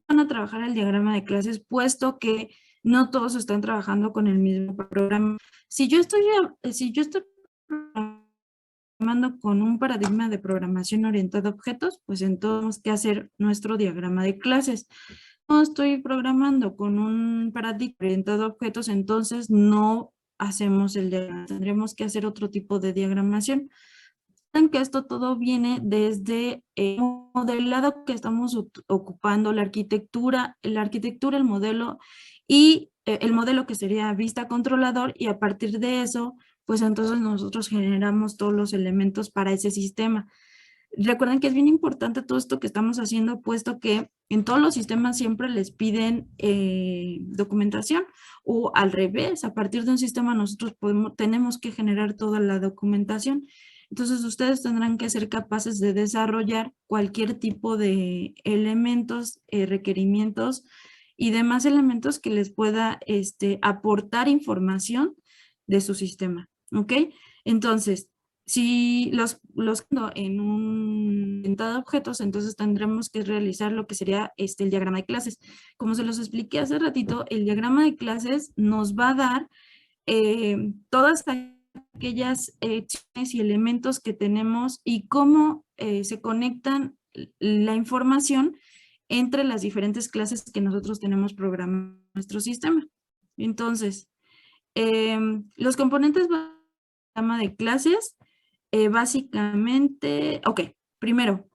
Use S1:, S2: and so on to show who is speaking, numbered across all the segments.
S1: van a trabajar el diagrama de clases, puesto que no todos están trabajando con el mismo programa. Si yo estoy programando con un paradigma de programación orientada a objetos, pues entonces tenemos que hacer nuestro diagrama de clases. No estoy programando con un paradigma orientado a objetos, entonces no hacemos el diagrama. Tendremos que hacer otro tipo de diagramación. Que esto todo viene desde el modelado que estamos ocupando, la arquitectura, el modelo y el modelo que sería vista controlador, y a partir de eso, pues entonces nosotros generamos todos los elementos para ese sistema. Recuerden que es bien importante todo esto que estamos haciendo, puesto que en todos los sistemas siempre les piden documentación, o al revés, a partir de un sistema nosotros tenemos que generar toda la documentación. Entonces ustedes tendrán que ser capaces de desarrollar cualquier tipo de elementos, requerimientos y demás elementos que les pueda aportar información de su sistema, ¿ok? Entonces, si los en un orientado a objetos, entonces tendremos que realizar lo que sería el diagrama de clases. Como se los expliqué hace ratito, el diagrama de clases nos va a dar todas aquellas acciones y elementos que tenemos y cómo se conectan la información entre las diferentes clases que nosotros tenemos programadas en nuestro sistema. Entonces, los componentes del diagrama de clases, básicamente, ok, primero,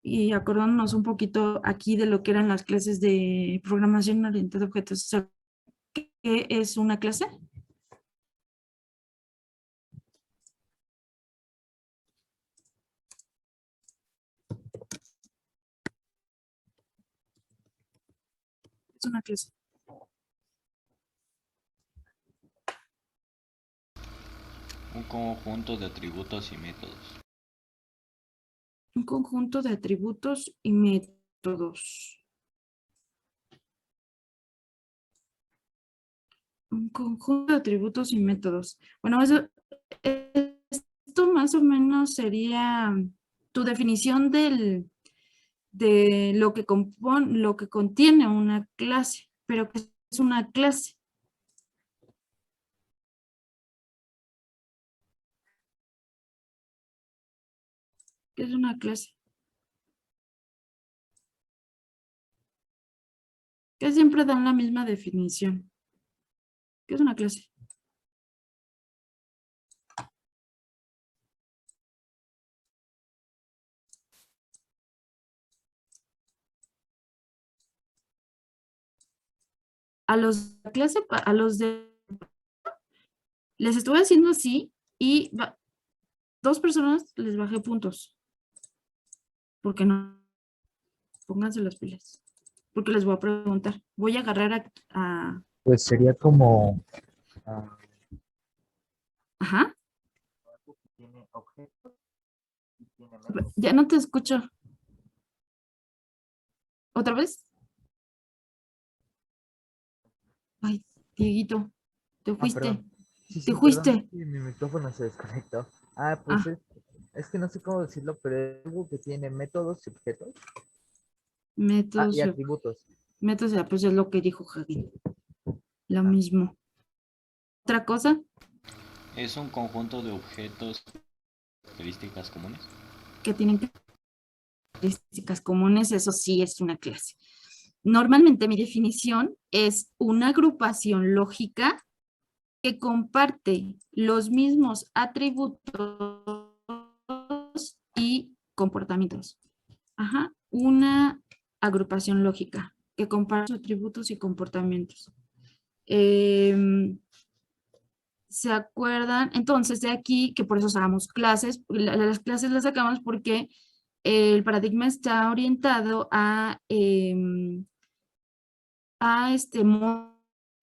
S1: y acordándonos un poquito aquí de lo que eran las clases de programación orientada a objetos. ¿Qué es una clase? Es una clase.
S2: Un conjunto de atributos y métodos.
S1: Un conjunto de atributos y métodos. Un conjunto de atributos y métodos. Bueno, esto más o menos sería tu definición de lo que contiene una clase, pero ¿qué es una clase? ¿Qué es una clase? Que siempre dan la misma definición. ¿Qué es una clase? A los de les estuve haciendo así y 2 personas les bajé puntos. ¿Por qué no? Pónganse las pilas. Porque les voy a preguntar. Voy a agarrar
S3: Pues sería como ah,
S1: Ajá.
S3: algo que tiene objetos y tiene métodos.
S1: Ya no te escucho. ¿Otra vez? Ay, Dieguito, te fuiste.
S3: Perdón. Sí,
S1: Te
S3: sí, perdón,
S1: fuiste.
S3: es que mi micrófono se desconectó. Pues
S1: Ah,
S3: es que no sé cómo decirlo, pero es algo que tiene métodos y objetos.
S1: métodos,
S3: Y atributos.
S1: métodos, pues es lo que dijo Javi. Lo
S3: Ah,
S1: mismo. ¿Otra cosa?
S2: Es un conjunto de objetos características comunes.
S1: Que tienen características comunes, eso sí es una clase. Normalmente mi definición es una agrupación lógica que comparte los mismos atributos y comportamientos. Ajá, una agrupación lógica que comparte atributos y comportamientos. ¿Se acuerdan? Entonces, de aquí, que por eso sacamos clases, las clases las sacamos porque el paradigma está orientado a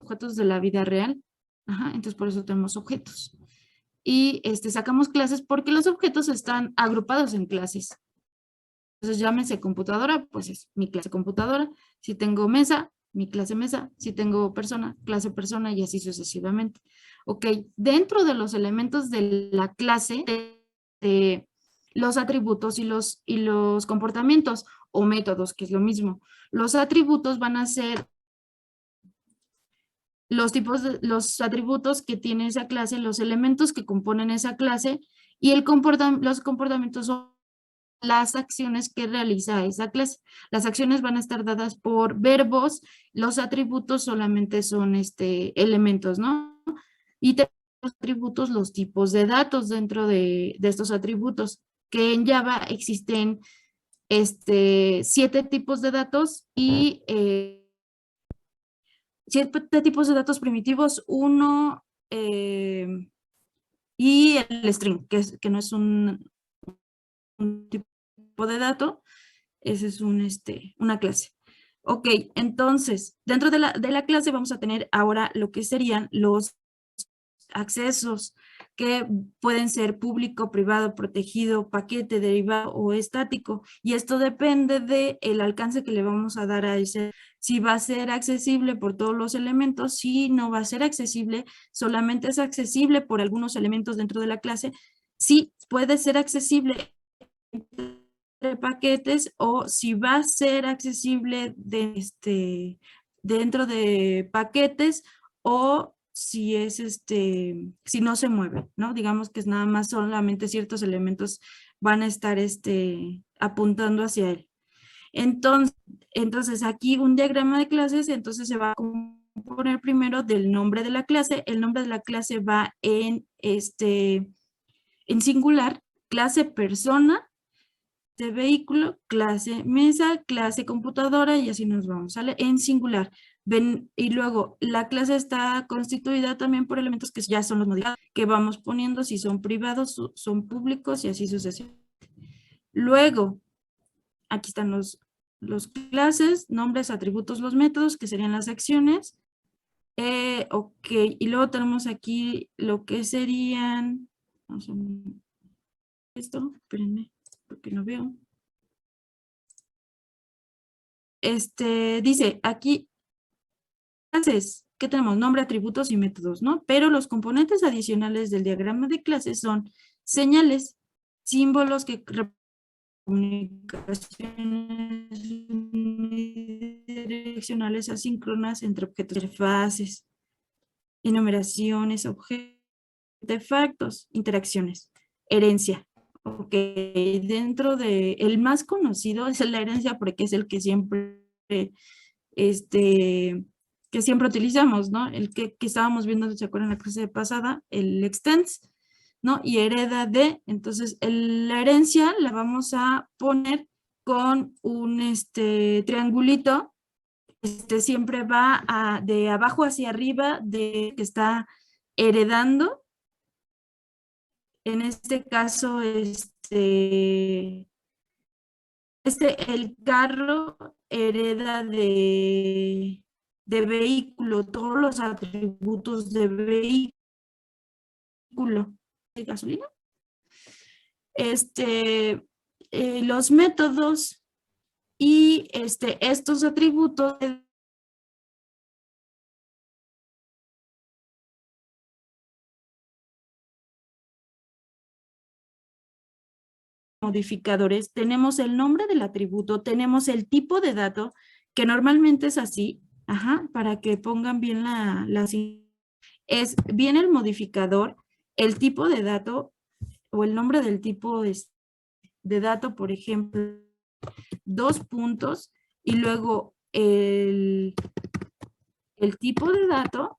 S1: objetos de la vida real. Ajá, entonces por eso tenemos objetos. Y sacamos clases porque los objetos están agrupados en clases. Entonces llámese computadora, pues es mi clase computadora. Si tengo mesa, mi clase mesa. Si tengo persona, clase persona, y así sucesivamente. Ok, dentro de los elementos de la clase, los atributos y los comportamientos o métodos, que es lo mismo. Los atributos van a ser los atributos que tiene esa clase, los elementos que componen esa clase, y los comportamientos son las acciones que realiza esa clase. Las acciones van a estar dadas por verbos, los atributos solamente son elementos, ¿no? Y tenemos los atributos, los tipos de datos dentro de estos atributos, que en Java existen 7 tipos de datos y 7 tipos de datos primitivos, uno y el string, que no es un tipo de dato, ese es una clase. Ok, entonces, dentro de la clase vamos a tener ahora lo que serían los accesos, que pueden ser público, privado, protegido, paquete, derivado o estático. Y esto depende del alcance que le vamos a dar a ese. Si va a ser accesible por todos los elementos, si no va a ser accesible, solamente es accesible por algunos elementos dentro de la clase. Sí, puede ser accesible de paquetes o si va a ser accesible dentro de paquetes o si es si no se mueve, ¿no? Digamos que es nada más solamente ciertos elementos van a estar apuntando hacia él. Entonces aquí un diagrama de clases, entonces se va a componer primero del nombre de la clase. El nombre de la clase va en singular, clase persona, de vehículo, clase mesa, clase computadora y así nos vamos, ¿sale? En singular. Ven, y luego la clase está constituida también por elementos que ya son los modificados, que vamos poniendo si son privados, son públicos y así sucesivamente. Luego, aquí están los clases, nombres, atributos, los métodos, que serían las acciones. Ok, y luego tenemos aquí lo que serían, vamos a esto, espérenme, porque no veo. Dice aquí, clases, ¿qué tenemos? Nombre, atributos y métodos, ¿no? Pero los componentes adicionales del diagrama de clases son señales, símbolos que comunicaciones unidireccionales asíncronas entre objetos, interfaces, enumeraciones, objetos, artefactos, interacciones, herencia. Ok, dentro de, el más conocido es la herencia porque es el que siempre, que siempre utilizamos, ¿no? El que estábamos viendo, ¿se acuerdan en la clase pasada? El extends, ¿no? Y hereda de, entonces la herencia la vamos a poner con un triangulito, siempre va de abajo hacia arriba, de que está heredando. En este caso, el carro hereda de vehículo, todos los atributos de vehículo, de gasolina. Los métodos y estos atributos modificadores, tenemos el nombre del atributo, tenemos el tipo de dato, que normalmente es así, para que pongan bien viene el modificador, el tipo de dato o el nombre del tipo de dato, por ejemplo, 2 puntos, y luego el tipo de dato,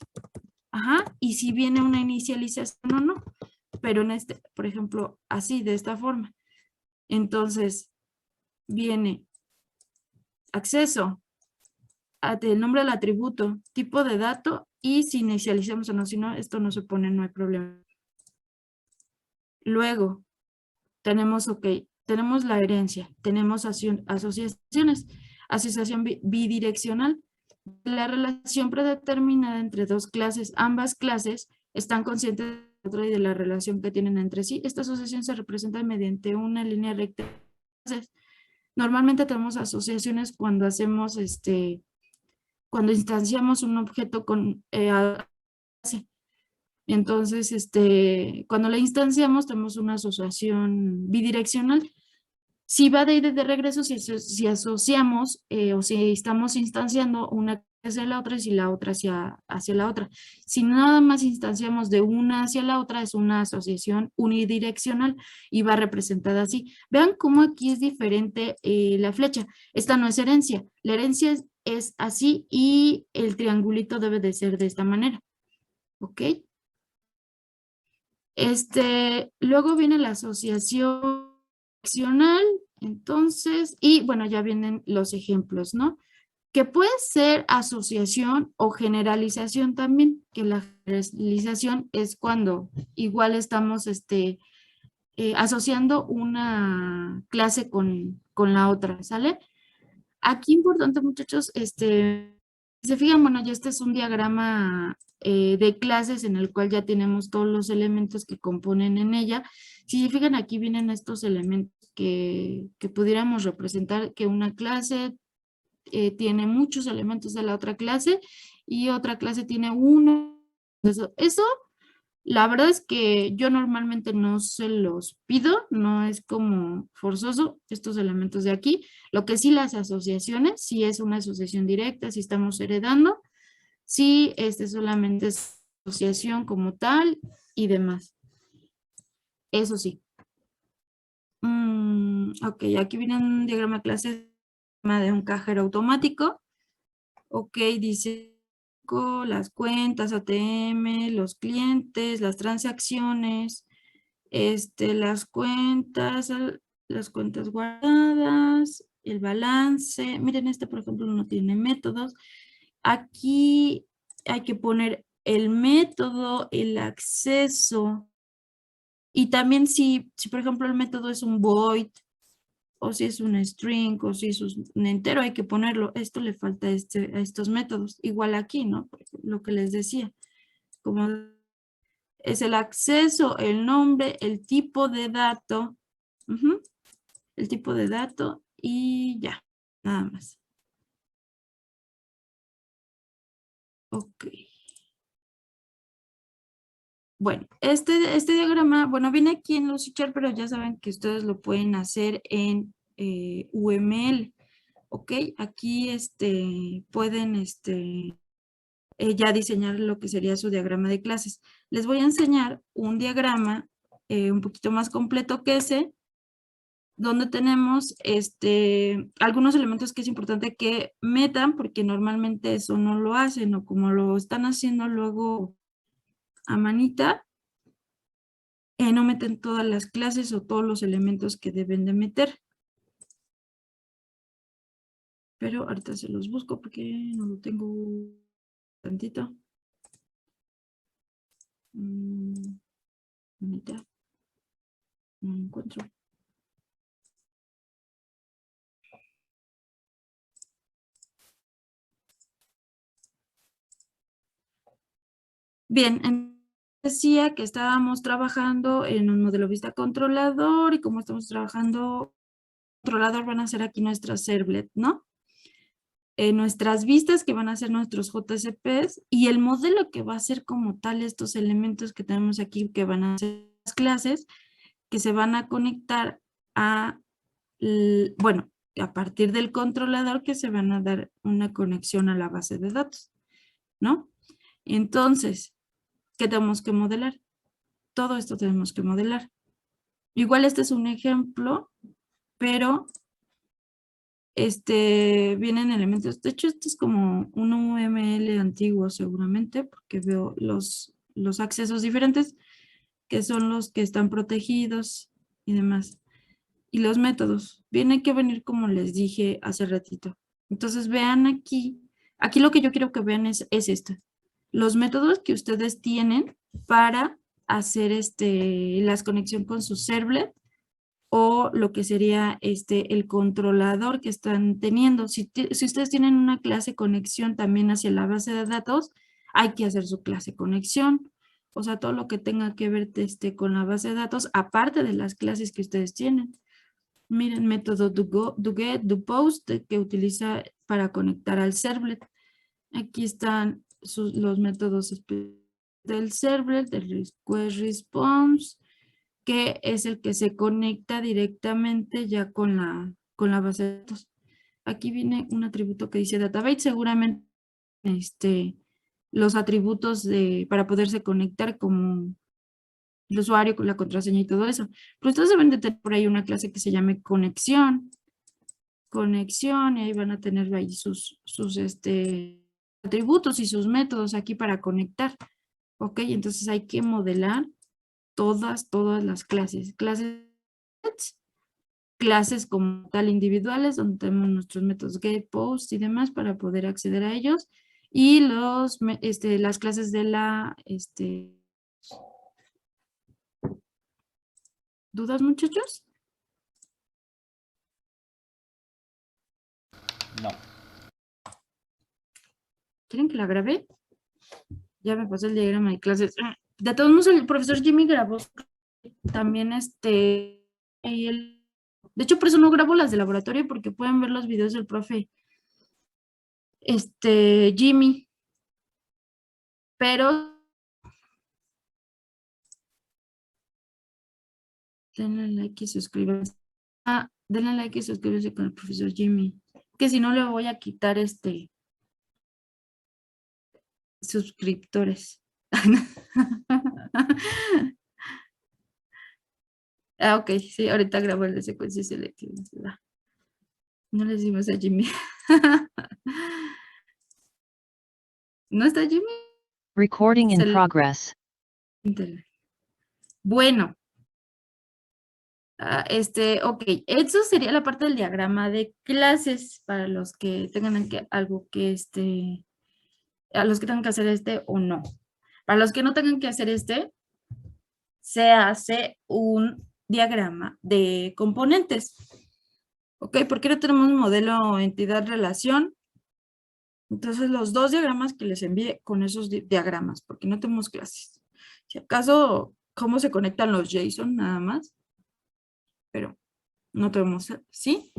S1: y si viene una inicialización o no, pero en por ejemplo, así, de esta forma. Entonces, viene acceso, el nombre del atributo, tipo de dato, y si inicializamos o no, si no, esto no se pone, no hay problema. Luego, tenemos, tenemos la herencia, tenemos asociaciones, asociación bidireccional, la relación predeterminada entre dos clases, ambas clases están conscientes de otra y de la relación que tienen entre sí. Esta asociación se representa mediante una línea recta. Entonces, normalmente tenemos asociaciones cuando hacemos, cuando instanciamos un objeto con Entonces, cuando la instanciamos, tenemos una asociación bidireccional. Si va de ida y de regreso, si asociamos o si estamos instanciando una hacia la otra y si la otra hacia la otra. Si nada más instanciamos de una hacia la otra, es una asociación unidireccional y va representada así. Vean cómo aquí es diferente la flecha. Esta no es herencia. La herencia es así y el triangulito debe de ser de esta manera. ¿Ok? Luego viene la asociación accional, entonces, y bueno, ya vienen los ejemplos, ¿no? Que puede ser asociación o generalización también, que la generalización es cuando igual estamos asociando una clase con la otra, ¿sale? Aquí importante, muchachos, se fijan, bueno, ya este es un diagrama de clases en el cual ya tenemos todos los elementos que componen en ella. Si se fijan, aquí vienen estos elementos que pudiéramos representar que una clase tiene muchos elementos de la otra clase y otra clase tiene uno. Eso la verdad es que yo normalmente no se los pido, no es como forzoso estos elementos de aquí. Lo que sí las asociaciones, si es una asociación directa, si estamos heredando, si solamente es asociación como tal y demás. Eso sí. Ok, aquí viene un diagrama de clase de un cajero automático. Ok, dice las cuentas ATM, los clientes, las transacciones, las cuentas guardadas, el balance. Miren, por ejemplo, no tiene métodos. Aquí hay que poner el método, el acceso. Y también si por ejemplo, el método es un void, o si es un string, o si es un entero, hay que ponerlo. Esto le falta a estos métodos. Igual aquí, ¿no? Lo que les decía. Como es el acceso, el nombre, el tipo de dato. El tipo de dato y ya, nada más. Ok. Bueno, este diagrama, bueno, viene aquí en Lucidchart, pero ya saben que ustedes lo pueden hacer en UML. Ok, aquí pueden ya diseñar lo que sería su diagrama de clases. Les voy a enseñar un diagrama un poquito más completo que ese, donde tenemos algunos elementos que es importante que metan, porque normalmente eso no lo hacen, o como lo están haciendo luego a manita, no meten todas las clases o todos los elementos que deben de meter. Pero ahorita se los busco porque no lo tengo tantito. Manita. No lo encuentro. Bien, decía que estábamos trabajando en un modelo vista controlador y como estamos trabajando controlador van a ser aquí nuestras servlet, ¿no? Nuestras vistas que van a ser nuestros JCPs y el modelo que va a ser como tal estos elementos que tenemos aquí que van a ser las clases que se van a conectar bueno, a partir del controlador que se van a dar una conexión a la base de datos, ¿no? Entonces, ¿qué tenemos que modelar? Todo esto tenemos que modelar. Igual este es un ejemplo, pero vienen elementos. De hecho, este es como un UML antiguo seguramente, porque veo los accesos diferentes, que son los que están protegidos y demás. Y los métodos. Viene que venir como les dije hace ratito. Entonces vean aquí. Aquí lo que yo quiero que vean es esto. Los métodos que ustedes tienen para hacer las conexiones con su servlet o lo que sería el controlador que están teniendo. Si ustedes tienen una clase conexión también hacia la base de datos, hay que hacer su clase conexión. O sea, todo lo que tenga que ver con la base de datos, aparte de las clases que ustedes tienen. Miren, método doGet, doPost, que utiliza para conectar al servlet. Aquí están los métodos específicos del server, del request response, que es el que se conecta directamente ya con la base de datos. Aquí viene un atributo que dice database, seguramente los atributos para poderse conectar como el usuario con la contraseña y todo eso. Pero ustedes deben de tener por ahí una clase que se llame conexión, y ahí van a tener ahí sus atributos y sus métodos aquí para conectar. Ok, entonces hay que modelar todas las clases como tal individuales, donde tenemos nuestros métodos get, post y demás para poder acceder a ellos. Y las clases de ¿dudas, muchachos?
S2: No.
S1: ¿Quieren que la grabe? Ya me pasó el diagrama de clases. De todos modos, el profesor Jimmy grabó también de hecho, por eso no grabo las de laboratorio, porque pueden ver los videos del profe Jimmy. Pero denle like y suscríbanse. Denle like y suscríbanse con el profesor Jimmy. Que si no le voy a quitar suscriptores. Ok, sí, ahorita grabo el de secuencia selectiva. No le decimos a Jimmy. ¿No está Jimmy?
S4: Recording in progress.
S1: Bueno. Ok, eso sería la parte del diagrama de clases para los que tengan a los que tengan que hacer o no. Para los que no tengan que hacer se hace un diagrama de componentes. Ok, porque no tenemos modelo entidad relación. Entonces los dos diagramas que les envié con esos diagramas, porque no tenemos clases. Si acaso, cómo se conectan los JSON nada más, pero no tenemos, ¿sí?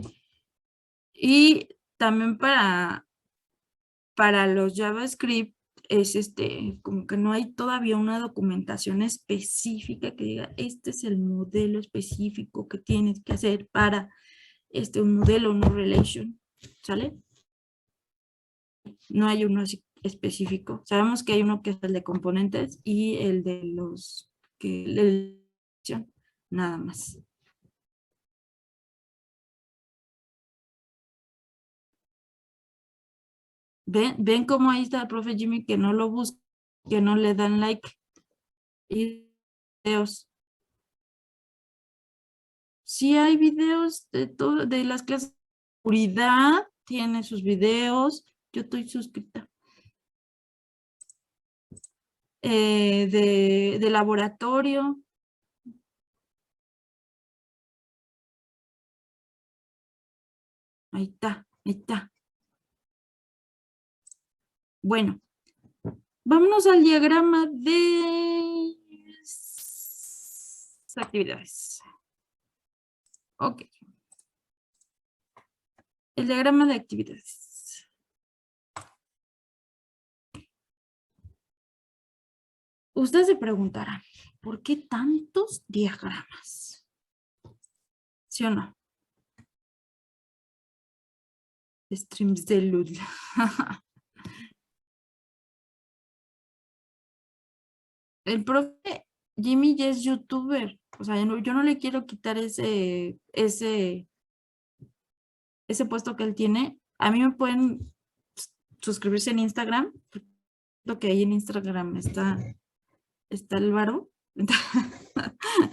S1: Y también para los JavaScript es como que no hay todavía una documentación específica que diga, este es el modelo específico que tienes que hacer para un modelo no relation, ¿sale? No hay uno así específico. Sabemos que hay uno que es el de componentes y el de nada más. ¿Ven cómo ahí está el profe Jimmy que no lo busca, que no le dan like? Y videos. Sí hay videos de las clases de seguridad, tiene sus videos. Yo estoy suscrita. De laboratorio. Ahí está, ahí está. Bueno, vámonos al diagrama de actividades. Ok. El diagrama de actividades. Ustedes se preguntarán, ¿por qué tantos diagramas? ¿Sí o no? Streams de luz. El profe Jimmy ya es youtuber. O sea, yo no le quiero quitar ese puesto que él tiene. A mí me pueden suscribirse en Instagram. Lo que hay en Instagram está el varo.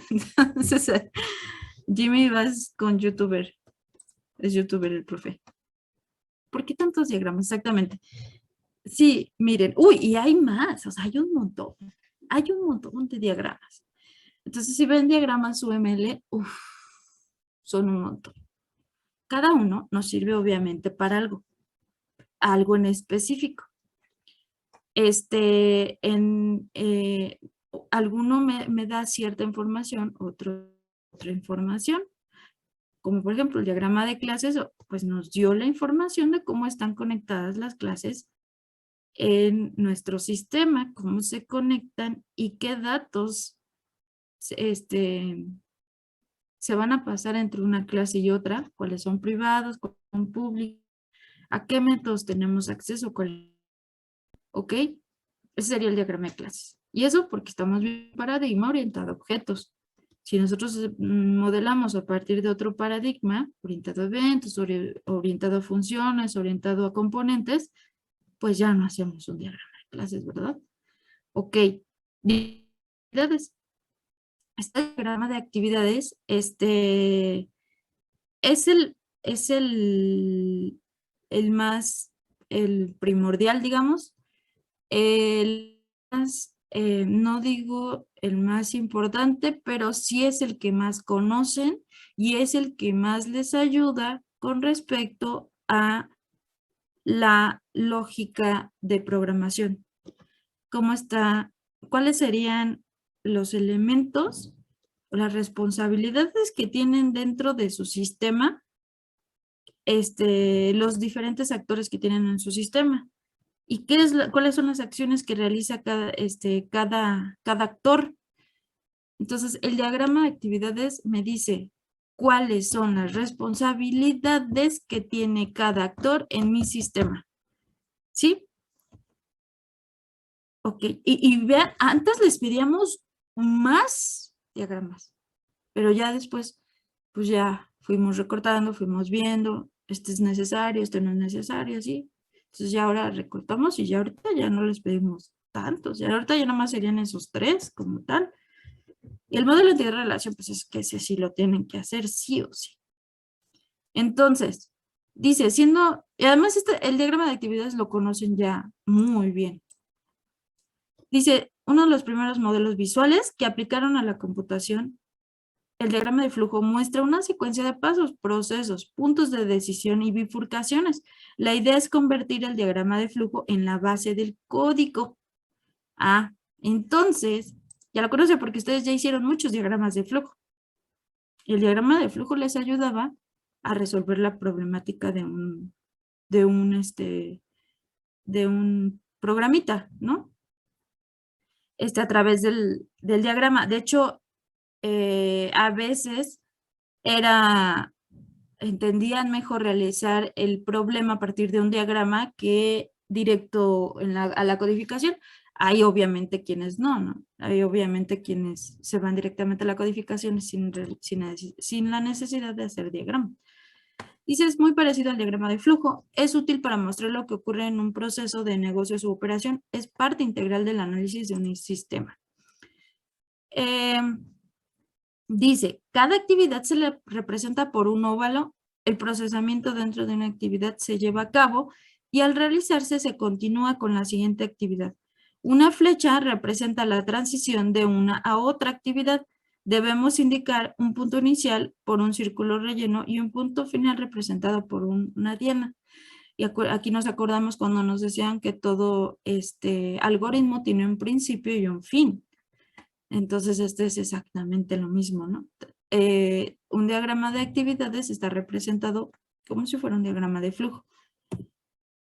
S1: Entonces, Jimmy vas con youtuber. Es youtuber el profe. ¿Por qué tantos diagramas? Exactamente. Sí, miren. Uy, y hay más. O sea, hay un montón. Hay un montón de diagramas. Entonces, si ven diagramas UML, son un montón. Cada uno nos sirve obviamente para algo en específico. Alguno me da cierta información, otra información. Como por ejemplo el diagrama de clases, pues nos dio la información de cómo están conectadas las clases en nuestro sistema, cómo se conectan y qué datos se van a pasar entre una clase y otra, cuáles son privados, cuáles son públicos, a qué métodos tenemos acceso, ¿ok? Ese sería el diagrama de clases. Y eso porque estamos viendo un paradigma orientado a objetos. Si nosotros modelamos a partir de otro paradigma, orientado a eventos, orientado a funciones, orientado a componentes, pues ya no hacemos un diagrama de clases, ¿verdad? Ok. Actividades. Este diagrama de actividades, es el primordial, digamos, el más, no digo el más importante, pero sí es el que más conocen y es el que más les ayuda con respecto a la lógica de programación. ¿Cómo está? ¿Cuáles serían los elementos o las responsabilidades que tienen dentro de su sistema los diferentes actores que tienen en su sistema? ¿Y cuáles son las acciones que realiza cada actor? Entonces, el diagrama de actividades me dice cuáles son las responsabilidades que tiene cada actor en mi sistema. ¿Sí? Ok. Y vean, antes les pedíamos más diagramas, pero ya después, pues ya fuimos recortando, fuimos viendo, este es necesario, este no es necesario, así. Entonces ya ahora recortamos y ya ahorita ya no les pedimos tantos, ya ahorita ya nada más serían esos 3 como tal. Y el modelo de relación, pues es que ese sí lo tienen que hacer sí o sí. Entonces, dice, y además el diagrama de actividades lo conocen ya muy bien. Dice, uno de los primeros modelos visuales que aplicaron a la computación, el diagrama de flujo muestra una secuencia de pasos, procesos, puntos de decisión y bifurcaciones. La idea es convertir el diagrama de flujo en la base del código. Ah, entonces, ya lo conoce porque ustedes ya hicieron muchos diagramas de flujo. El diagrama de flujo les ayudaba a resolver la problemática de un programita, ¿no? A través del diagrama. De hecho, a veces entendían mejor realizar el problema a partir de un diagrama que directo a la codificación. Hay obviamente quienes no. Hay obviamente quienes se van directamente a la codificación sin la necesidad de hacer diagrama. Dice, es muy parecido al diagrama de flujo. Es útil para mostrar lo que ocurre en un proceso de negocio o operación. Es parte integral del análisis de un sistema. Dice, cada actividad se le representa por un óvalo. El procesamiento dentro de una actividad se lleva a cabo y al realizarse se continúa con la siguiente actividad. Una flecha representa la transición de una a otra actividad. Debemos indicar un punto inicial por un círculo relleno y un punto final representado por una diana. Y aquí nos acordamos cuando nos decían que todo algoritmo tiene un principio y un fin. Entonces, este es exactamente lo mismo, ¿no? Un diagrama de actividades está representado como si fuera un diagrama de flujo.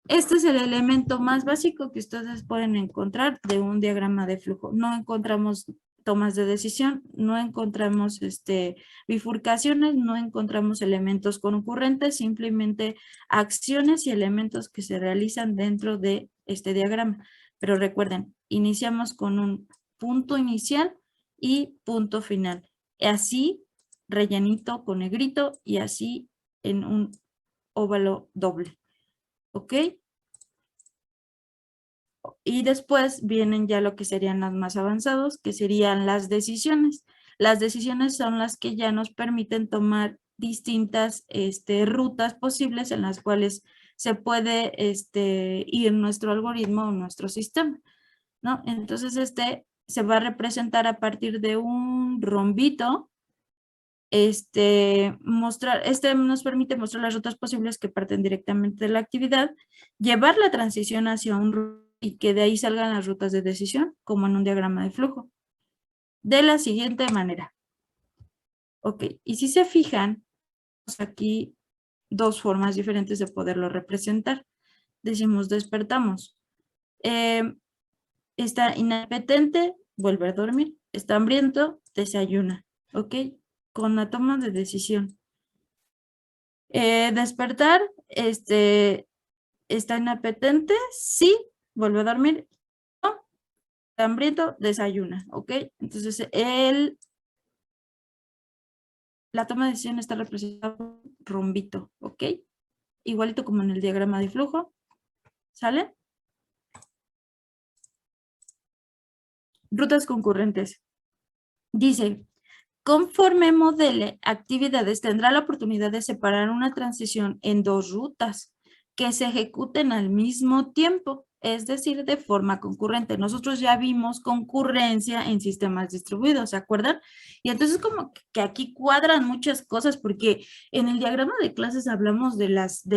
S1: Este es el elemento más básico que ustedes pueden encontrar de un diagrama de flujo. No encontramos tomas de decisión, no encontramos bifurcaciones, no encontramos elementos concurrentes, simplemente acciones y elementos que se realizan dentro de este diagrama. Pero recuerden, iniciamos con un punto inicial y punto final. Así, rellenito con negrito y así en un óvalo doble. ¿Ok? Y después vienen ya lo que serían los más avanzados, que serían las decisiones. Las decisiones son las que ya nos permiten tomar distintas rutas posibles en las cuales se puede ir nuestro algoritmo o nuestro sistema, ¿no? Entonces se va a representar a partir de un rombito. Nos permite mostrar las rutas posibles que parten directamente de la actividad, llevar la transición hacia un y que de ahí salgan las rutas de decisión, como en un diagrama de flujo. De la siguiente manera. Ok, y si se fijan, aquí dos formas diferentes de poderlo representar. Decimos despertamos. Está inapetente, vuelve a dormir. Está hambriento, desayuna. ¿Ok? Con la toma de decisión. Despertar, está inapetente, sí, vuelve a dormir. No, está hambriento, desayuna. ¿Ok? Entonces, la toma de decisión está representada por un rombito. ¿Ok? Igualito como en el diagrama de flujo. ¿Sale? Rutas concurrentes. Dice, conforme modele actividades, tendrá la oportunidad de separar una transición en dos rutas que se ejecuten al mismo tiempo, es decir, de forma concurrente. Nosotros ya vimos concurrencia en sistemas distribuidos, ¿se acuerdan? Y entonces como que aquí cuadran muchas cosas porque en el diagrama de clases hablamos de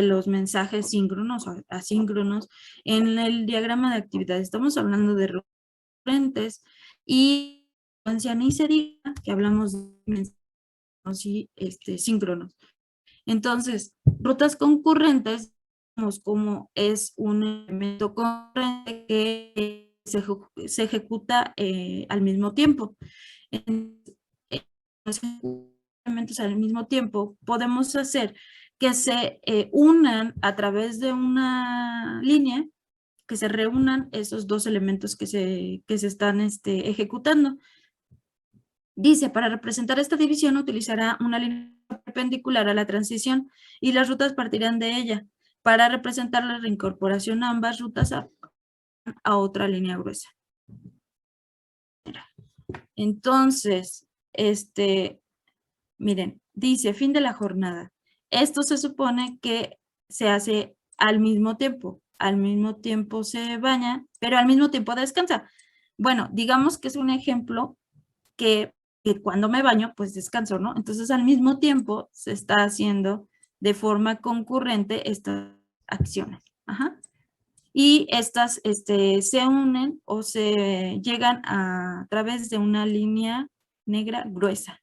S1: los mensajes síncronos o asíncronos. En el diagrama de actividades estamos hablando de recurrentes y ni se diga que hablamos de mensajes y síncronos. Entonces, rutas concurrentes, vemos como es un elemento concurrente que se ejecuta al mismo tiempo. En los elementos al mismo tiempo, podemos hacer que se unan a través de una línea, que se reúnan esos dos elementos que se están ejecutando. Dice, para representar esta división utilizará una línea perpendicular a la transición y las rutas partirán de ella. Para representar la reincorporación, ambas rutas a otra línea gruesa. Entonces, miren, dice fin de la jornada. Esto se supone que se hace al mismo tiempo se baña, pero al mismo tiempo descansa. Bueno, digamos que es un ejemplo que cuando me baño, pues descanso, ¿no? Entonces, al mismo tiempo se está haciendo de forma concurrente estas acciones. Ajá. Y estas se unen o se llegan a través de una línea negra gruesa,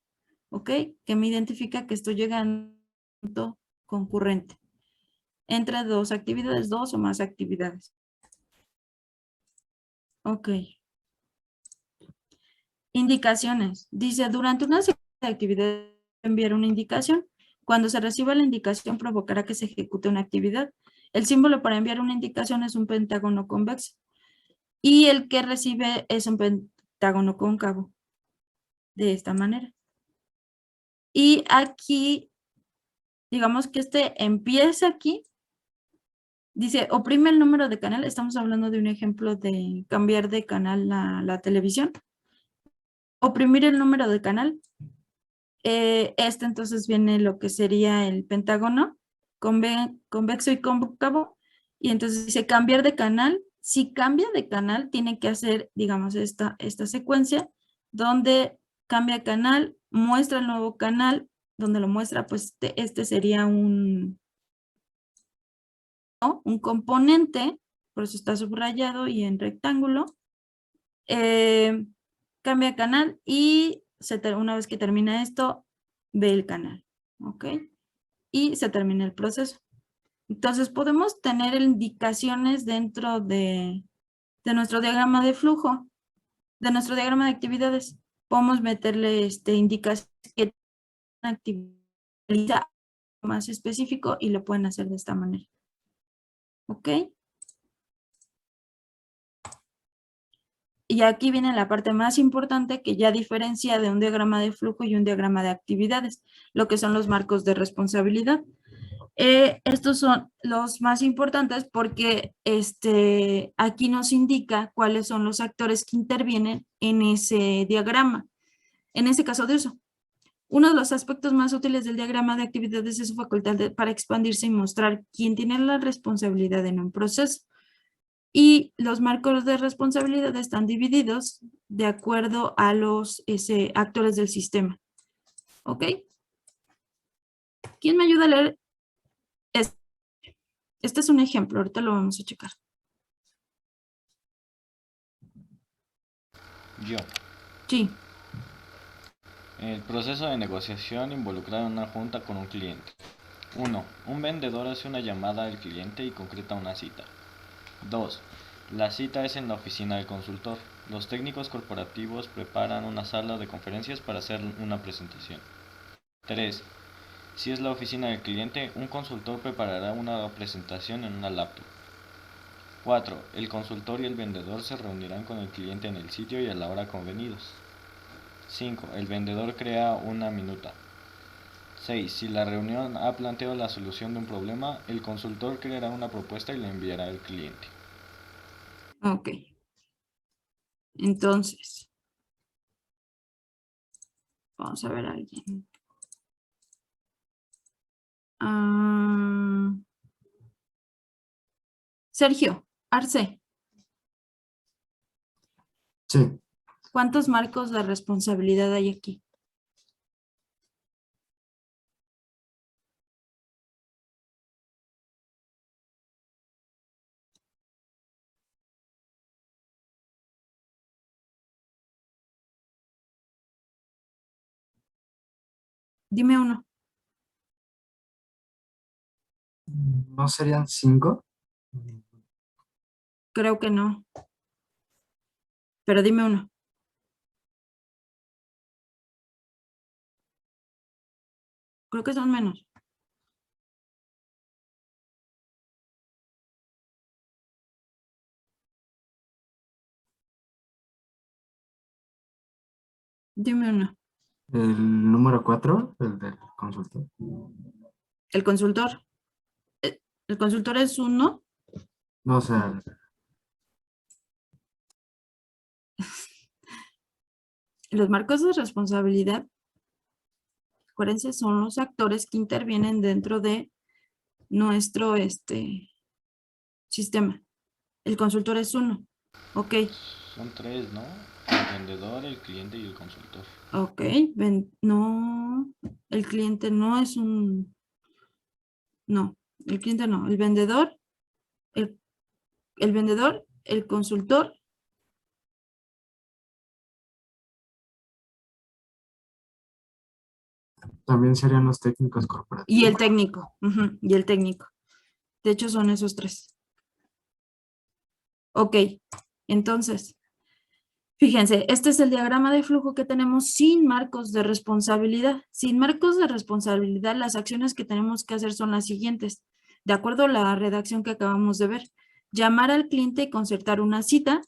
S1: ¿ok? Que me identifica que estoy llegando concurrente entre dos actividades, dos o más actividades. Ok. Indicaciones. Dice, durante una secuencia de actividades enviar una indicación. Cuando se reciba la indicación provocará que se ejecute una actividad. El símbolo para enviar una indicación es un pentágono convexo. Y el que recibe es un pentágono cóncavo. De esta manera. Y aquí, digamos que empieza aquí. Dice, oprime el número de canal. Estamos hablando de un ejemplo de cambiar de canal la televisión. Oprimir el número de canal. Entonces viene lo que sería el pentágono convexo y cóncavo, y entonces dice cambiar de canal. Si cambia de canal, tiene que hacer, digamos, esta secuencia, donde cambia canal, muestra el nuevo canal, donde lo muestra, pues este sería un componente, por eso está subrayado y en rectángulo. Cambia canal y una vez que termina esto, ve el canal, ¿ok? Y se termina el proceso. Entonces podemos tener indicaciones dentro de nuestro diagrama de flujo, de nuestro diagrama de actividades. Podemos meterle indicaciones que actividad más específico y lo pueden hacer de esta manera, ¿ok? Y aquí viene la parte más importante que ya diferencia de un diagrama de flujo y un diagrama de actividades, lo que son los marcos de responsabilidad. Estos son los más importantes porque aquí nos indica cuáles son los actores que intervienen en ese diagrama, en ese caso de uso. Uno de los aspectos más útiles del diagrama de actividades es su facultad para expandirse y mostrar quién tiene la responsabilidad en un proceso. Y los marcos de responsabilidad están divididos de acuerdo a los actores del sistema. ¿Ok? ¿Quién me ayuda a leer? Este es un ejemplo, ahorita lo vamos a checar.
S2: Yo.
S1: Sí.
S2: El proceso de negociación involucra una junta con un cliente. 1. Un vendedor hace una llamada al cliente y concreta una cita. 2. La cita es en la oficina del consultor. Los técnicos corporativos preparan una sala de conferencias para hacer una presentación. 3. Si es la oficina del cliente, un consultor preparará una presentación en una laptop. 4. El consultor y el vendedor se reunirán con el cliente en el sitio y a la hora convenidos. 5. El vendedor crea una minuta. 6. Si la reunión ha planteado la solución de un problema, el consultor creará una propuesta y la enviará al cliente.
S1: Ok. Entonces, vamos a ver a alguien. Sergio, Arce,
S5: Sí,
S1: ¿cuántos marcos de responsabilidad hay aquí? Dime uno.
S5: ¿no serían 5?
S1: Creo que no. Pero dime uno. Creo que son menos. Dime uno.
S5: El número 4, el del consultor.
S1: El consultor. El consultor es uno.
S5: No, o sea,
S1: Los marcos de responsabilidad, acuérdense, son los actores que intervienen dentro de nuestro sistema. El consultor es uno. Ok,
S2: Son 3, ¿no? El vendedor, el cliente y el consultor.
S1: ok. No, el cliente no es un... No, el cliente no. El vendedor, el consultor
S5: también serían los técnicos
S1: y
S5: corporativos.
S1: el técnico. Ujú, y el técnico. De hecho, son esos tres. Ok, entonces, fíjense, este es el diagrama de flujo que tenemos sin marcos de responsabilidad. Sin marcos de responsabilidad, las acciones que tenemos que hacer son las siguientes. De acuerdo a la redacción que acabamos de ver, llamar al cliente y concertar una cita.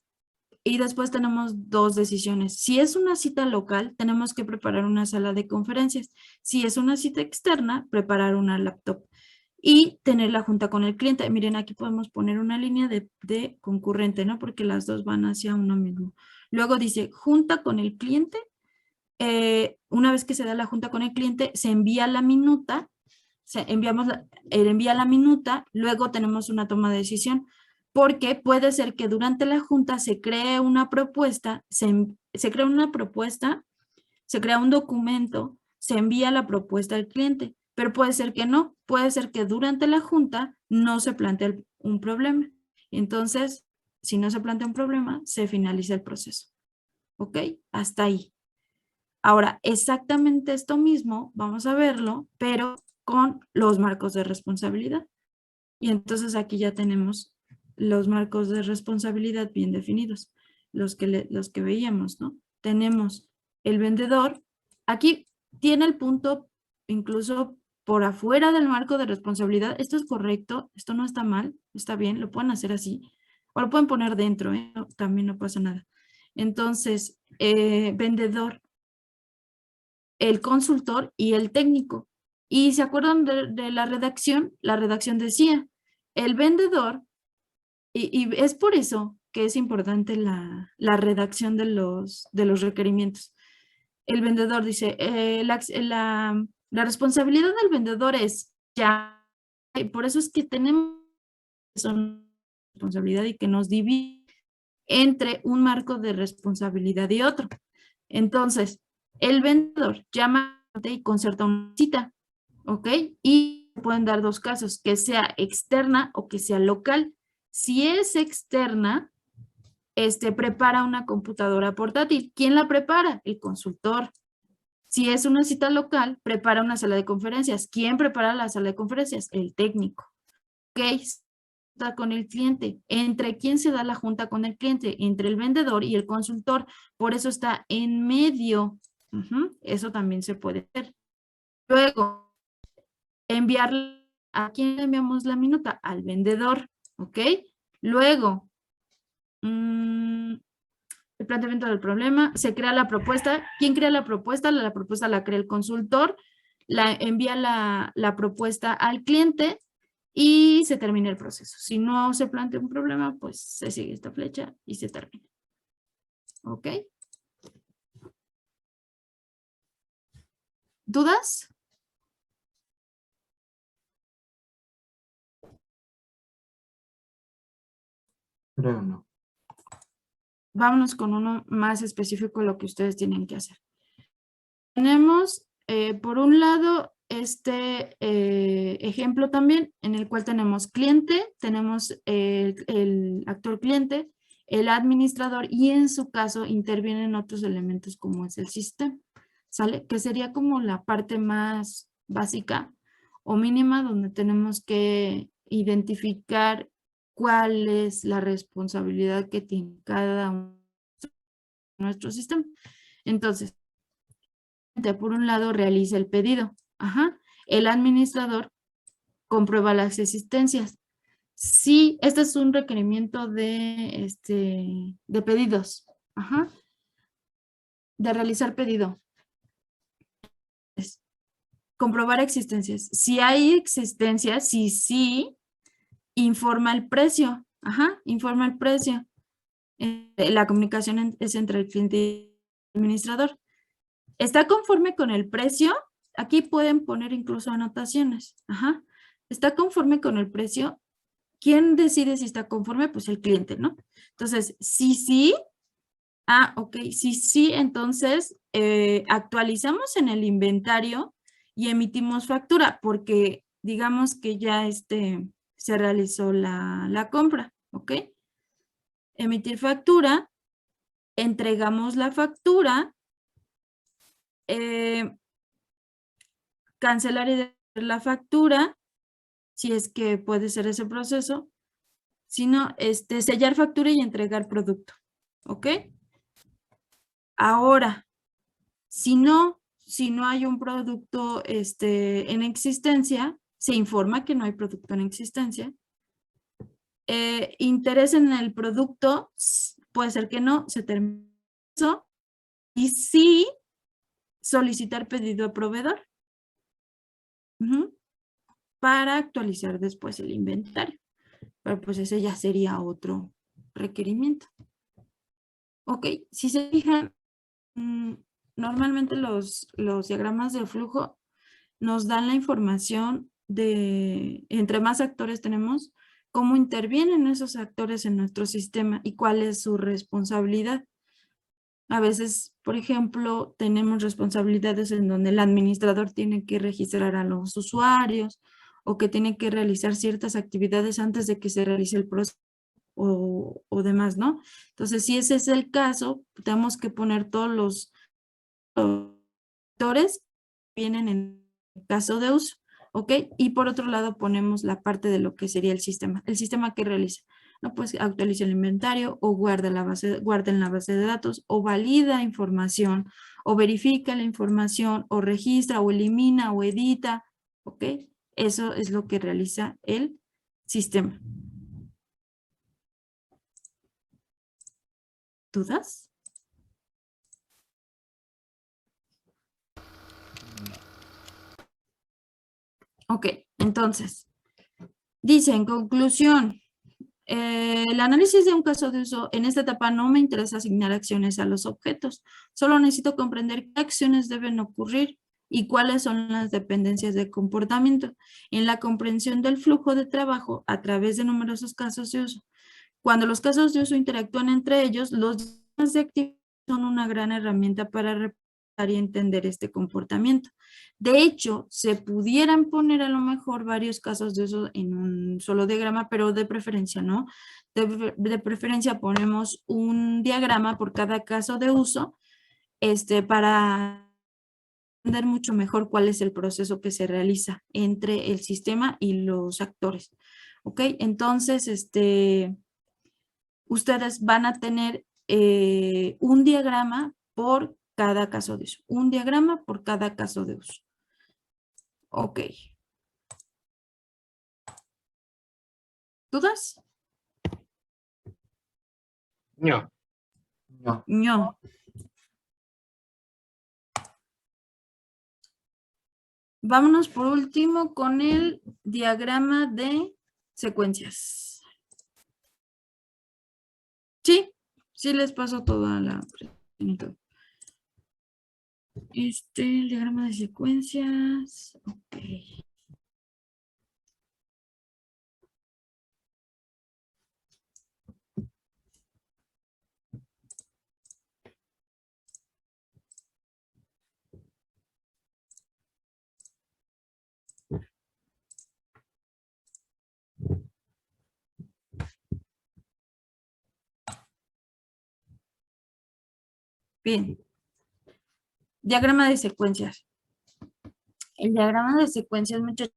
S1: Y después tenemos dos decisiones. Si es una cita local, tenemos que preparar una sala de conferencias. Si es una cita externa, preparar una laptop. Y tener la junta con el cliente. Miren, aquí podemos poner una línea de concurrente, ¿no? Porque las dos van hacia uno mismo. Luego dice, junta con el cliente. Una vez que se da la junta con el cliente, se envía la minuta. Envía la minuta, luego tenemos una toma de decisión, porque puede ser que durante la junta se cree una propuesta, se crea un documento, se envía la propuesta al cliente, pero puede ser que no, puede ser que durante la junta no se plantea un problema. Entonces, si no se plantea un problema, se finaliza el proceso. ¿Ok? Hasta ahí. Ahora, exactamente esto mismo, vamos a verlo, pero con los marcos de responsabilidad. Y entonces aquí ya tenemos los marcos de responsabilidad bien definidos, los que veíamos, ¿no? Tenemos el vendedor, aquí tiene el punto incluso por afuera del marco de responsabilidad. Esto es correcto, esto no está mal, está bien, lo pueden hacer así, o lo pueden poner dentro, también no pasa nada. Entonces, vendedor, el consultor y el técnico. Y se acuerdan de la redacción decía, el vendedor, y es por eso que es importante la redacción de los requerimientos. El vendedor dice, la responsabilidad del vendedor es ya, y por eso es que tenemos responsabilidad y que nos divide entre un marco de responsabilidad y otro. Entonces, el vendedor llama y concerta una cita, ¿ok? Y pueden dar dos casos, que sea externa o que sea local. Si es externa, prepara una computadora portátil. ¿Quién la prepara? El consultor. Si es una cita local, prepara una sala de conferencias. ¿Quién prepara la sala de conferencias? El técnico. ¿Ok? junta con el cliente. ¿Entre quién se da la junta con el cliente? Entre el vendedor y el consultor. Por eso está en medio. Eso también se puede hacer. Luego, enviar, ¿a quién le enviamos la minuta? Al vendedor, ¿ok? Luego, el planteamiento del problema, se crea la propuesta. ¿Quién crea la propuesta? La propuesta la crea el consultor, envía la propuesta al cliente y se termina el proceso. Si no se plantea un problema, pues se sigue esta flecha y se termina. ¿Ok? ¿Dudas?
S5: Creo no.
S1: Vámonos con uno más específico de lo que ustedes tienen que hacer. Tenemos, por un lado, este ejemplo también, en el cual tenemos cliente, tenemos el actor cliente, el administrador, y en su caso intervienen otros elementos como es el sistema, ¿sale? Que sería como la parte más básica o mínima donde tenemos que identificar cuál es la responsabilidad que tiene cada uno de nuestro sistema. Entonces, por un lado realiza el pedido. El administrador comprueba las existencias. Sí, este es un requerimiento de pedidos. De realizar pedido. Comprobar existencias. Si hay existencias, sí, informa el precio. Informa el precio. La comunicación es entre el cliente y el administrador. ¿Está conforme con el precio? Aquí pueden poner incluso anotaciones. ¿Está conforme con el precio? ¿Quién decide si está conforme? Pues el cliente, ¿no? Entonces, sí. Ok, sí, entonces actualizamos en el inventario y emitimos factura porque digamos que ya se realizó la compra, ¿ok? Emitir factura, entregamos la factura, cancelar y devolver la factura, si es que puede ser ese proceso, si no, sellar factura y entregar producto, ¿ok? Ahora, si no hay un producto en existencia, se informa que no hay producto en existencia. Interés en el producto, puede ser que no, se termina eso. Y sí, solicitar pedido a proveedor. Para actualizar después el inventario. Pero pues ese ya sería otro requerimiento. Ok, si se fijan, normalmente los diagramas de flujo nos dan la información de, entre más actores tenemos, cómo intervienen esos actores en nuestro sistema y cuál es su responsabilidad. A veces, por ejemplo, tenemos responsabilidades en donde el administrador tiene que registrar a los usuarios o que tiene que realizar ciertas actividades antes de que se realice el proceso o demás, ¿no? Entonces, si ese es el caso, tenemos que poner todos los actores que vienen en el caso de uso, ¿ok? Y por otro lado ponemos la parte de lo que sería el sistema que realiza. No, pues actualiza el inventario o guarda en la base de datos o valida información o verifica la información o registra o elimina o edita, ¿ok? Eso es lo que realiza el sistema. ¿Dudas? Ok, entonces, dice en conclusión, el análisis de un caso de uso, en esta etapa no me interesa asignar acciones a los objetos, solo necesito comprender qué acciones deben ocurrir y cuáles son las dependencias de comportamiento en la comprensión del flujo de trabajo a través de numerosos casos de uso. Cuando los casos de uso interactúan entre ellos, los diagramas de actividad son una gran herramienta para representar y entender este comportamiento. De hecho, se pudieran poner a lo mejor varios casos de uso en un solo diagrama, pero de preferencia, ¿no? De preferencia ponemos un diagrama por cada caso de uso, para entender mucho mejor cuál es el proceso que se realiza entre el sistema y los actores. ¿Ok? Entonces, ustedes van a tener un diagrama por cada caso de uso. Un diagrama por cada caso de uso. Ok. ¿Dudas?
S6: No.
S5: No.
S1: No. Vámonos por último con el diagrama de secuencias. Sí, sí les paso toda la presentación. El diagrama de secuencias. Ok. Bien. Diagrama de secuencias. El diagrama de secuencias, muchachos,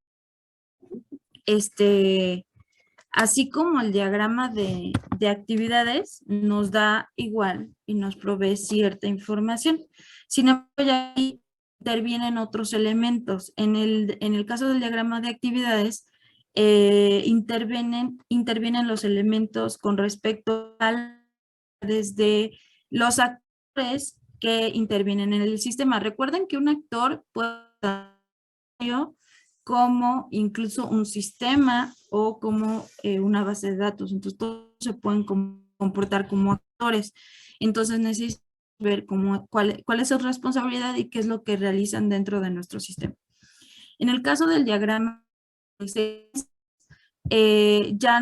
S1: así como el diagrama de actividades, nos da igual y nos provee cierta información. Sin embargo, ya ahí intervienen otros elementos. En el caso del diagrama de actividades, intervienen los elementos con respecto a desde los actores que intervienen en el sistema. Recuerden que un actor puede ser como incluso un sistema o como una base de datos. Entonces, todos se pueden comportar como actores. Entonces, necesitamos ver cuál es su responsabilidad y qué es lo que realizan dentro de nuestro sistema. En el caso del diagrama, ya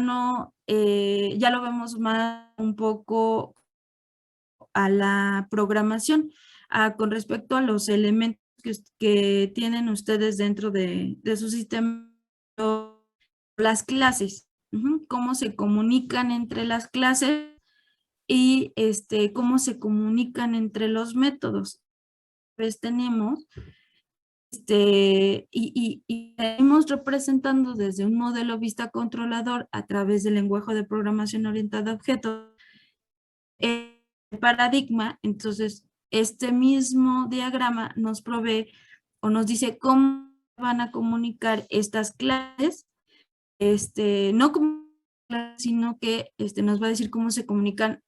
S1: lo vemos más un poco a la programación, con respecto a los elementos que tienen ustedes dentro de su sistema, las clases, cómo se comunican entre las clases y cómo se comunican entre los métodos. Pues tenemos y estamos representando desde un modelo vista controlador a través del lenguaje de programación orientada a objetos el paradigma. Entonces este mismo diagrama nos provee o nos dice cómo van a comunicar estas clases, no como sino que nos va a decir cómo se comunican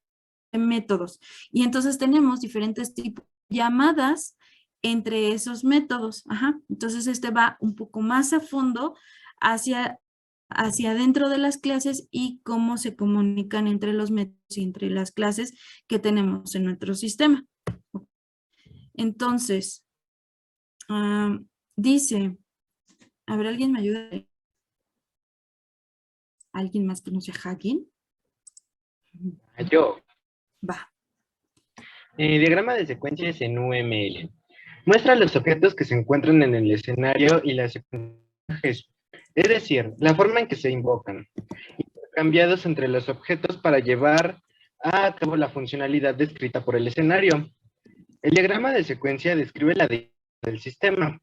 S1: métodos. Y entonces tenemos diferentes tipos de llamadas entre esos métodos. Ajá. Entonces va un poco más a fondo hacia dentro de las clases y cómo se comunican entre los métodos y entre las clases que tenemos en nuestro sistema. Entonces, dice, a ver, ¿alguien me ayuda? ¿Alguien más que no sea hacking?
S6: Yo.
S1: Va.
S6: Diagrama de secuencias en UML. Muestra los objetos que se encuentran en el escenario y las secuencias, es decir, la forma en que se invocan, cambiados entre los objetos para llevar a cabo la funcionalidad descrita por el escenario. El diagrama de secuencia describe la dinámica del sistema.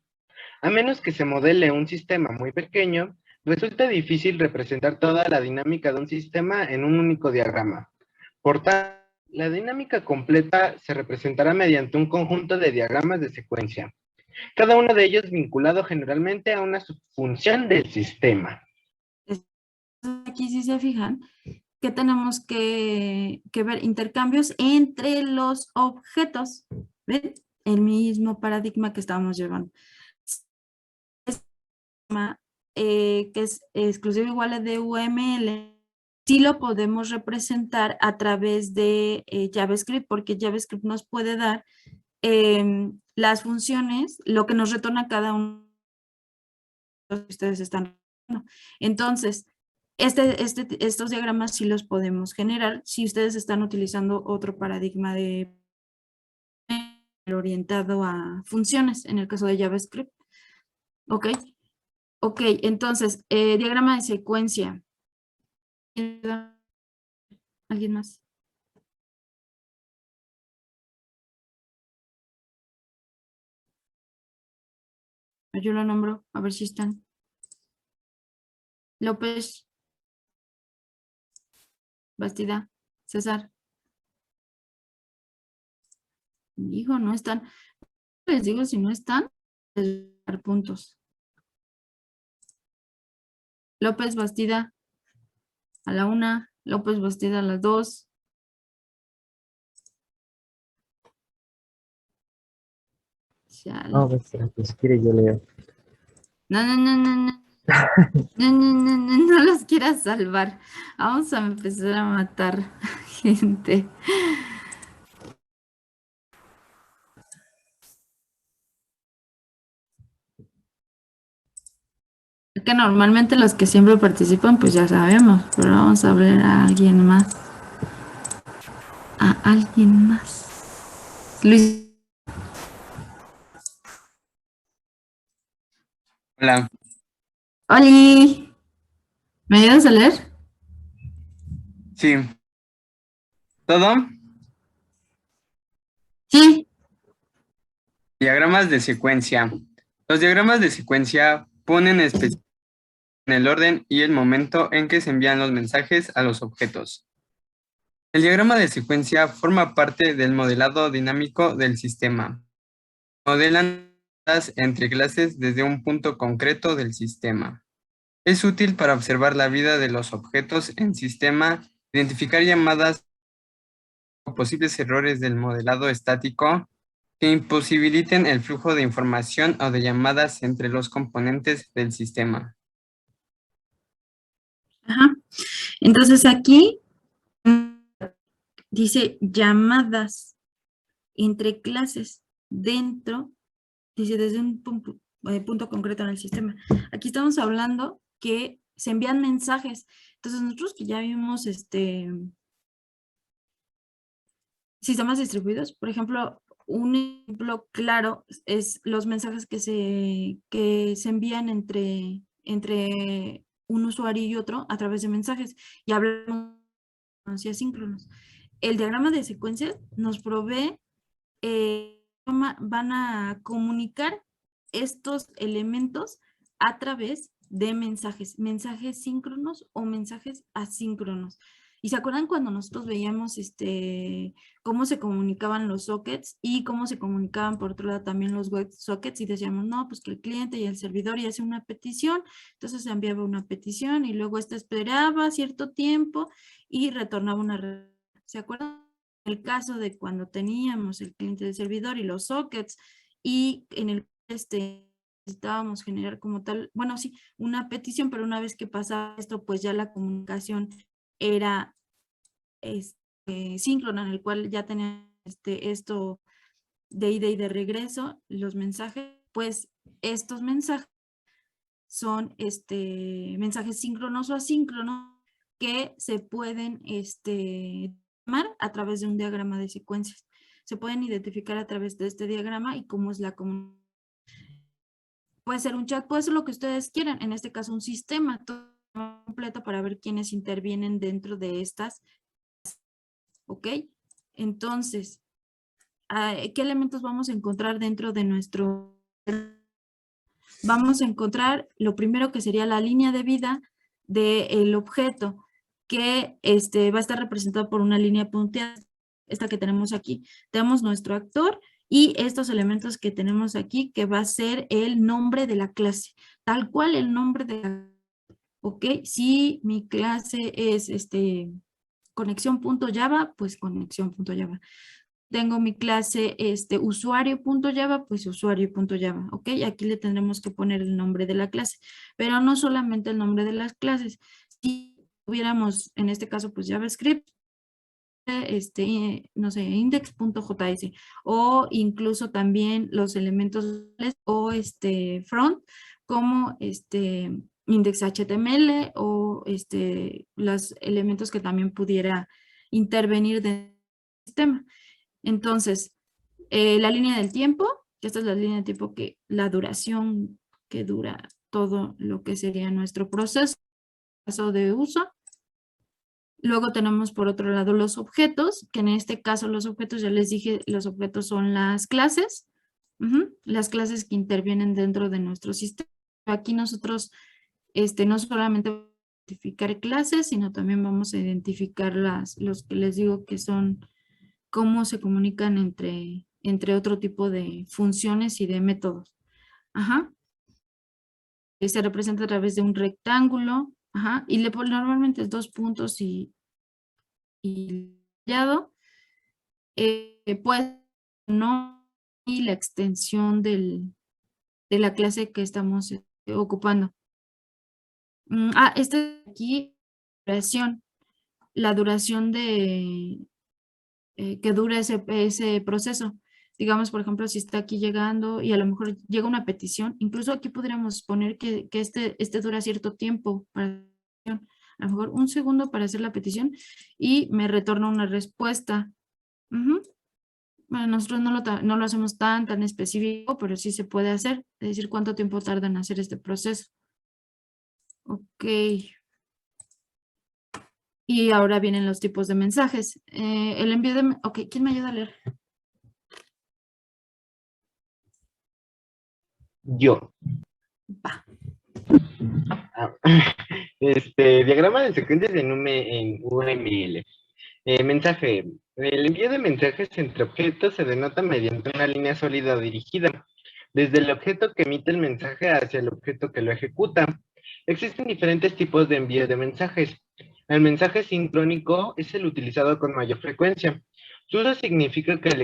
S6: A menos que se modele un sistema muy pequeño, resulta difícil representar toda la dinámica de un sistema en un único diagrama. Por tanto, la dinámica completa se representará mediante un conjunto de diagramas de secuencia, cada uno de ellos vinculado generalmente a una subfunción del sistema.
S1: Aquí si se fijan, que tenemos que ver intercambios entre los objetos. ¿Ven? El mismo paradigma que estábamos llevando. Que es exclusivo igual de UML, sí lo podemos representar a través de JavaScript, porque JavaScript nos puede dar las funciones, lo que nos retorna cada uno de los que ustedes están viendo. Entonces, estos diagramas sí los podemos generar si ustedes están utilizando otro paradigma de orientado a funciones, en el caso de JavaScript. ¿Ok? Ok, entonces, diagrama de secuencia. ¿Alguien más? Yo lo nombro, a ver si están. López. Bastida, César. Hijo, no están. Les digo, si no están, les voy a dar puntos. López Bastida a la 1, López Bastida a las 2. Chale.
S7: No, pues si quiere yo leo.
S1: No, no, no, no, no. No, no, no, no, no los quieras salvar. Vamos a empezar a matar gente. Es que normalmente los que siempre participan, pues ya sabemos, pero vamos a ver a alguien más. A alguien más. Luis.
S8: Hola,
S1: Oli. ¿Me ayudas a leer?
S8: sí. ¿Todo?
S1: Sí.
S8: Diagramas de secuencia. Los diagramas de secuencia ponen en el orden y el momento en que se envían los mensajes a los objetos. El diagrama de secuencia forma parte del modelado dinámico del sistema. Modelan entre clases desde un punto concreto del sistema. Es útil para observar la vida de los objetos en sistema, identificar llamadas o posibles errores del modelado estático que imposibiliten el flujo de información o de llamadas entre los componentes del sistema.
S1: Ajá. Entonces aquí dice llamadas entre clases dentro, dice desde un punto concreto en el sistema. Aquí estamos hablando que se envían mensajes. Entonces nosotros que ya vimos sistemas distribuidos, por ejemplo, un ejemplo claro es los mensajes que se envían entre un usuario y otro a través de mensajes, y hablamos de asíncronos. El diagrama de secuencias nos provee, van a comunicar estos elementos a través de mensajes síncronos o mensajes asíncronos. ¿Y se acuerdan cuando nosotros veíamos cómo se comunicaban los sockets y cómo se comunicaban por otro lado también los web sockets? Y decíamos, no, pues que el cliente y el servidor y hace una petición, entonces se enviaba una petición y luego esta esperaba cierto tiempo y retornaba una respuesta. ¿Se acuerdan? El caso de cuando teníamos el cliente del servidor y los sockets y en el necesitábamos generar como tal, bueno, sí, una petición, pero una vez que pasaba esto, pues ya la comunicación era síncrona, en el cual ya tenía esto de ida y de regreso, los mensajes, pues estos mensajes son mensajes síncronos o asíncronos que se pueden llamar a través de un diagrama de secuencias. Se pueden identificar a través de este diagrama y cómo es la comunicación. Puede ser un chat, puede ser lo que ustedes quieran, en este caso un sistema todo completo para ver quiénes intervienen dentro de estas. ¿Ok? Entonces, ¿qué elementos vamos a encontrar dentro de nuestro? Vamos a encontrar lo primero que sería la línea de vida del objeto, que va a estar representado por una línea punteada, esta que tenemos aquí. Tenemos nuestro actor y estos elementos que tenemos aquí, que va a ser el nombre de la clase, tal cual el nombre de la, ¿ok? Si mi clase es conexión.java, pues conexión.java. Tengo mi clase usuario.java, pues usuario.java, ¿ok? Aquí le tendremos que poner el nombre de la clase, pero no solamente el nombre de las clases. Si tuviéramos, en este caso, pues JavaScript, no sé, index.js, o incluso también los elementos o front, como index.html o los elementos que también pudiera intervenir del sistema. Entonces, la línea del tiempo, que esta es la línea de tiempo que la duración que dura todo lo que sería nuestro proceso de uso. Luego tenemos por otro lado los objetos, que en este caso los objetos, ya les dije, los objetos son las clases, las clases que intervienen dentro de nuestro sistema. Aquí nosotros no solamente identificar clases, sino también vamos a identificar los que les digo que son cómo se comunican entre otro tipo de funciones y de métodos. Ajá. Se representa a través de un rectángulo, ajá, y normalmente es 2 puntos y rayado, pues no, y la extensión de la clase que estamos ocupando. Este de aquí, la duración de que dura ese proceso. Digamos, por ejemplo, si está aquí llegando y a lo mejor llega una petición, incluso aquí podríamos poner que este dura cierto tiempo para a lo mejor 1 segundo para hacer la petición y me retorna una respuesta. Ujú. Bueno, nosotros no lo hacemos tan específico, pero sí se puede hacer, es decir, cuánto tiempo tarda en hacer este proceso. Ok. Y ahora vienen los tipos de mensajes. El envío de... Ok, ¿quién me ayuda a leer?
S6: Yo.
S1: Va.
S6: Ah, diagrama de secuencias en UML. Mensaje. El envío de mensajes entre objetos se denota mediante una línea sólida dirigida, desde el objeto que emite el mensaje hacia el objeto que lo ejecuta. Existen diferentes tipos de envío de mensajes. El mensaje sincrónico es el utilizado con mayor frecuencia. Su uso significa que el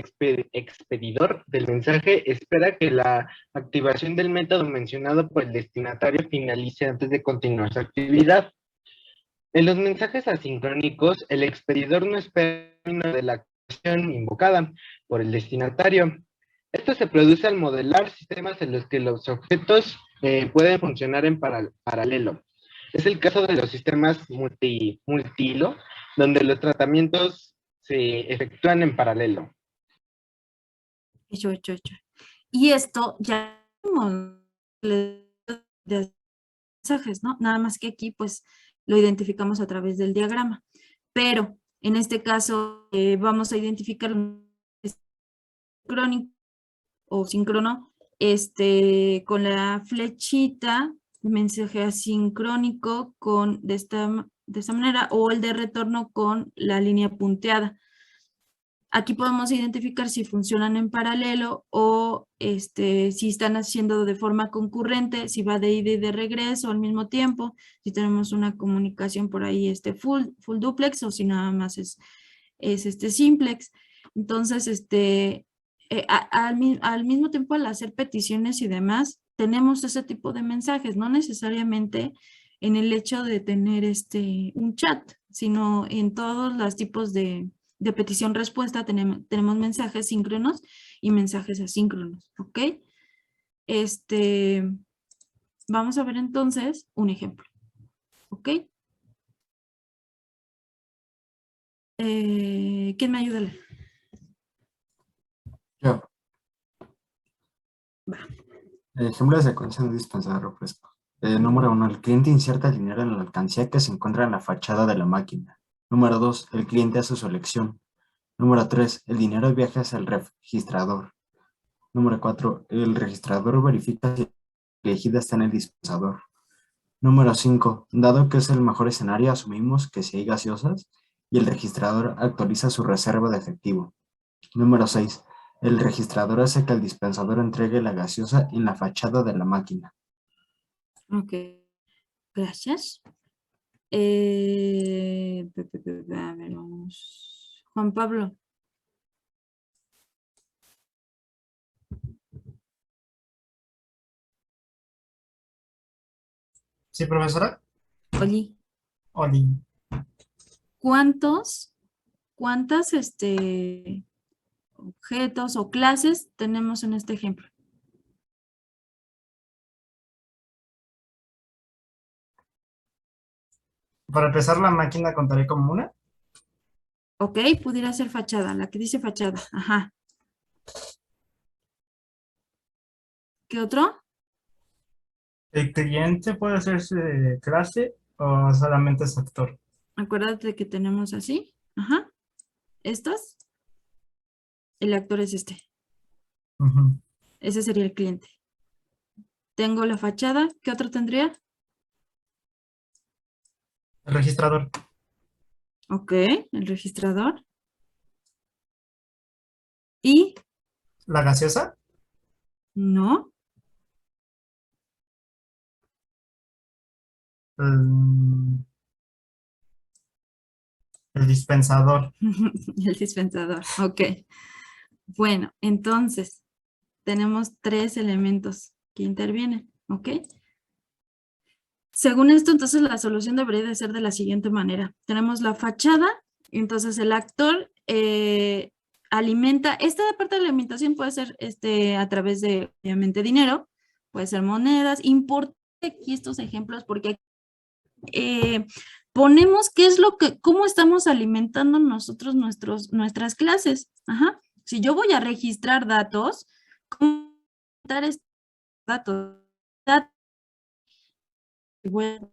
S6: expedidor del mensaje espera que la activación del método mencionado por el destinatario finalice antes de continuar su actividad. En los mensajes asincrónicos, el expedidor no espera el término de la acción invocada por el destinatario. Esto se produce al modelar sistemas en los que los objetos pueden funcionar en paralelo. Es el caso de los sistemas multihilo, donde los tratamientos se efectúan en paralelo.
S1: Hecho. Y esto ya de mensajes, ¿no? Nada más que aquí, pues, lo identificamos a través del diagrama. Pero, en este caso, vamos a identificar un sincrónico o síncrono, con la flechita, mensaje asincrónico de esta manera, o el de retorno con la línea punteada. Aquí podemos identificar si funcionan en paralelo o si están haciendo de forma concurrente, si va de ida y de regreso al mismo tiempo, si tenemos una comunicación por ahí full duplex o si nada más es simplex. Entonces, al mismo tiempo al hacer peticiones y demás, tenemos ese tipo de mensajes, no necesariamente en el hecho de tener un chat, sino en todos los tipos de petición-respuesta tenemos mensajes síncronos y mensajes asíncronos, ¿ok? Vamos a ver entonces un ejemplo, ¿ok? ¿Quién me ayuda a leer?
S5: Yo.
S1: Va.
S5: Ejemplo de secuencia de dispensador de refresco. Número 1. El cliente inserta el dinero en la alcancía que se encuentra en la fachada de la máquina. Número 2. El cliente hace su elección. Número 3. El dinero viaja hacia el registrador. Número 4. El registrador verifica si la elegida está en el dispensador. Número 5. Dado que es el mejor escenario, asumimos que si hay gaseosas y el registrador actualiza su reserva de efectivo. Número 6. El registrador hace que el dispensador entregue la gaseosa en la fachada de la máquina.
S1: Ok, gracias. A ver, vamos. Juan Pablo.
S9: Sí, profesora.
S1: Oli.
S9: Oli.
S1: ¿Cuántas objetos o clases tenemos en este ejemplo?
S9: Para empezar, la máquina contaré como una.
S1: Ok, pudiera ser fachada, la que dice fachada. Ajá. ¿Qué otro?
S9: El cliente puede hacerse clase o solamente es actor.
S1: Acuérdate que tenemos así. Ajá. Estas. El actor es este.
S9: Ujú.
S1: Ese sería el cliente. Tengo la fachada. ¿Qué otro tendría?
S9: El registrador.
S1: Ok, el registrador. Y
S9: La gaseosa.
S1: no,
S9: El, el dispensador.
S1: el dispensador. Ok. Bueno, entonces tenemos 3 elementos que intervienen. Ok. Según esto, entonces la solución debería de ser de la siguiente manera. Tenemos la fachada, entonces el actor alimenta, esta parte de la alimentación puede ser a través de, obviamente, dinero, puede ser monedas. Importante aquí estos ejemplos porque ponemos qué es lo que, cómo estamos alimentando nosotros nuestras clases. Ajá. Si yo voy a registrar datos, ¿cómo alimentar estos datos? Voy a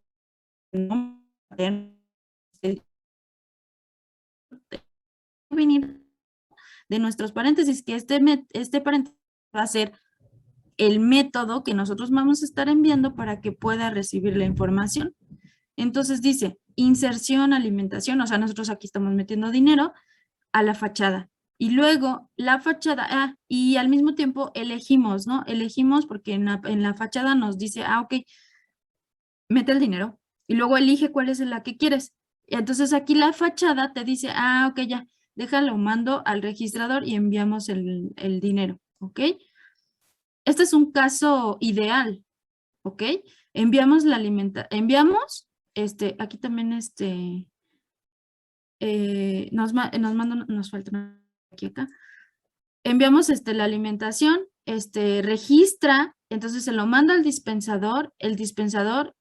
S1: venir de nuestros paréntesis, que este paréntesis va a ser el método que nosotros vamos a estar enviando para que pueda recibir la información. Entonces dice, inserción, alimentación, o sea, nosotros aquí estamos metiendo dinero a la fachada. Y luego la fachada, y al mismo tiempo elegimos, ¿no? Elegimos porque en la fachada nos dice, ok, mete el dinero. Y luego elige cuál es la que quieres. Y entonces aquí la fachada te dice, ok, ya, déjalo, mando al registrador y enviamos el dinero, ¿ok? Este es un caso ideal, ¿ok? Enviamos aquí también nos falta una aquí acá. Enviamos la alimentación, registra, entonces se lo manda al dispensador, el dispensador,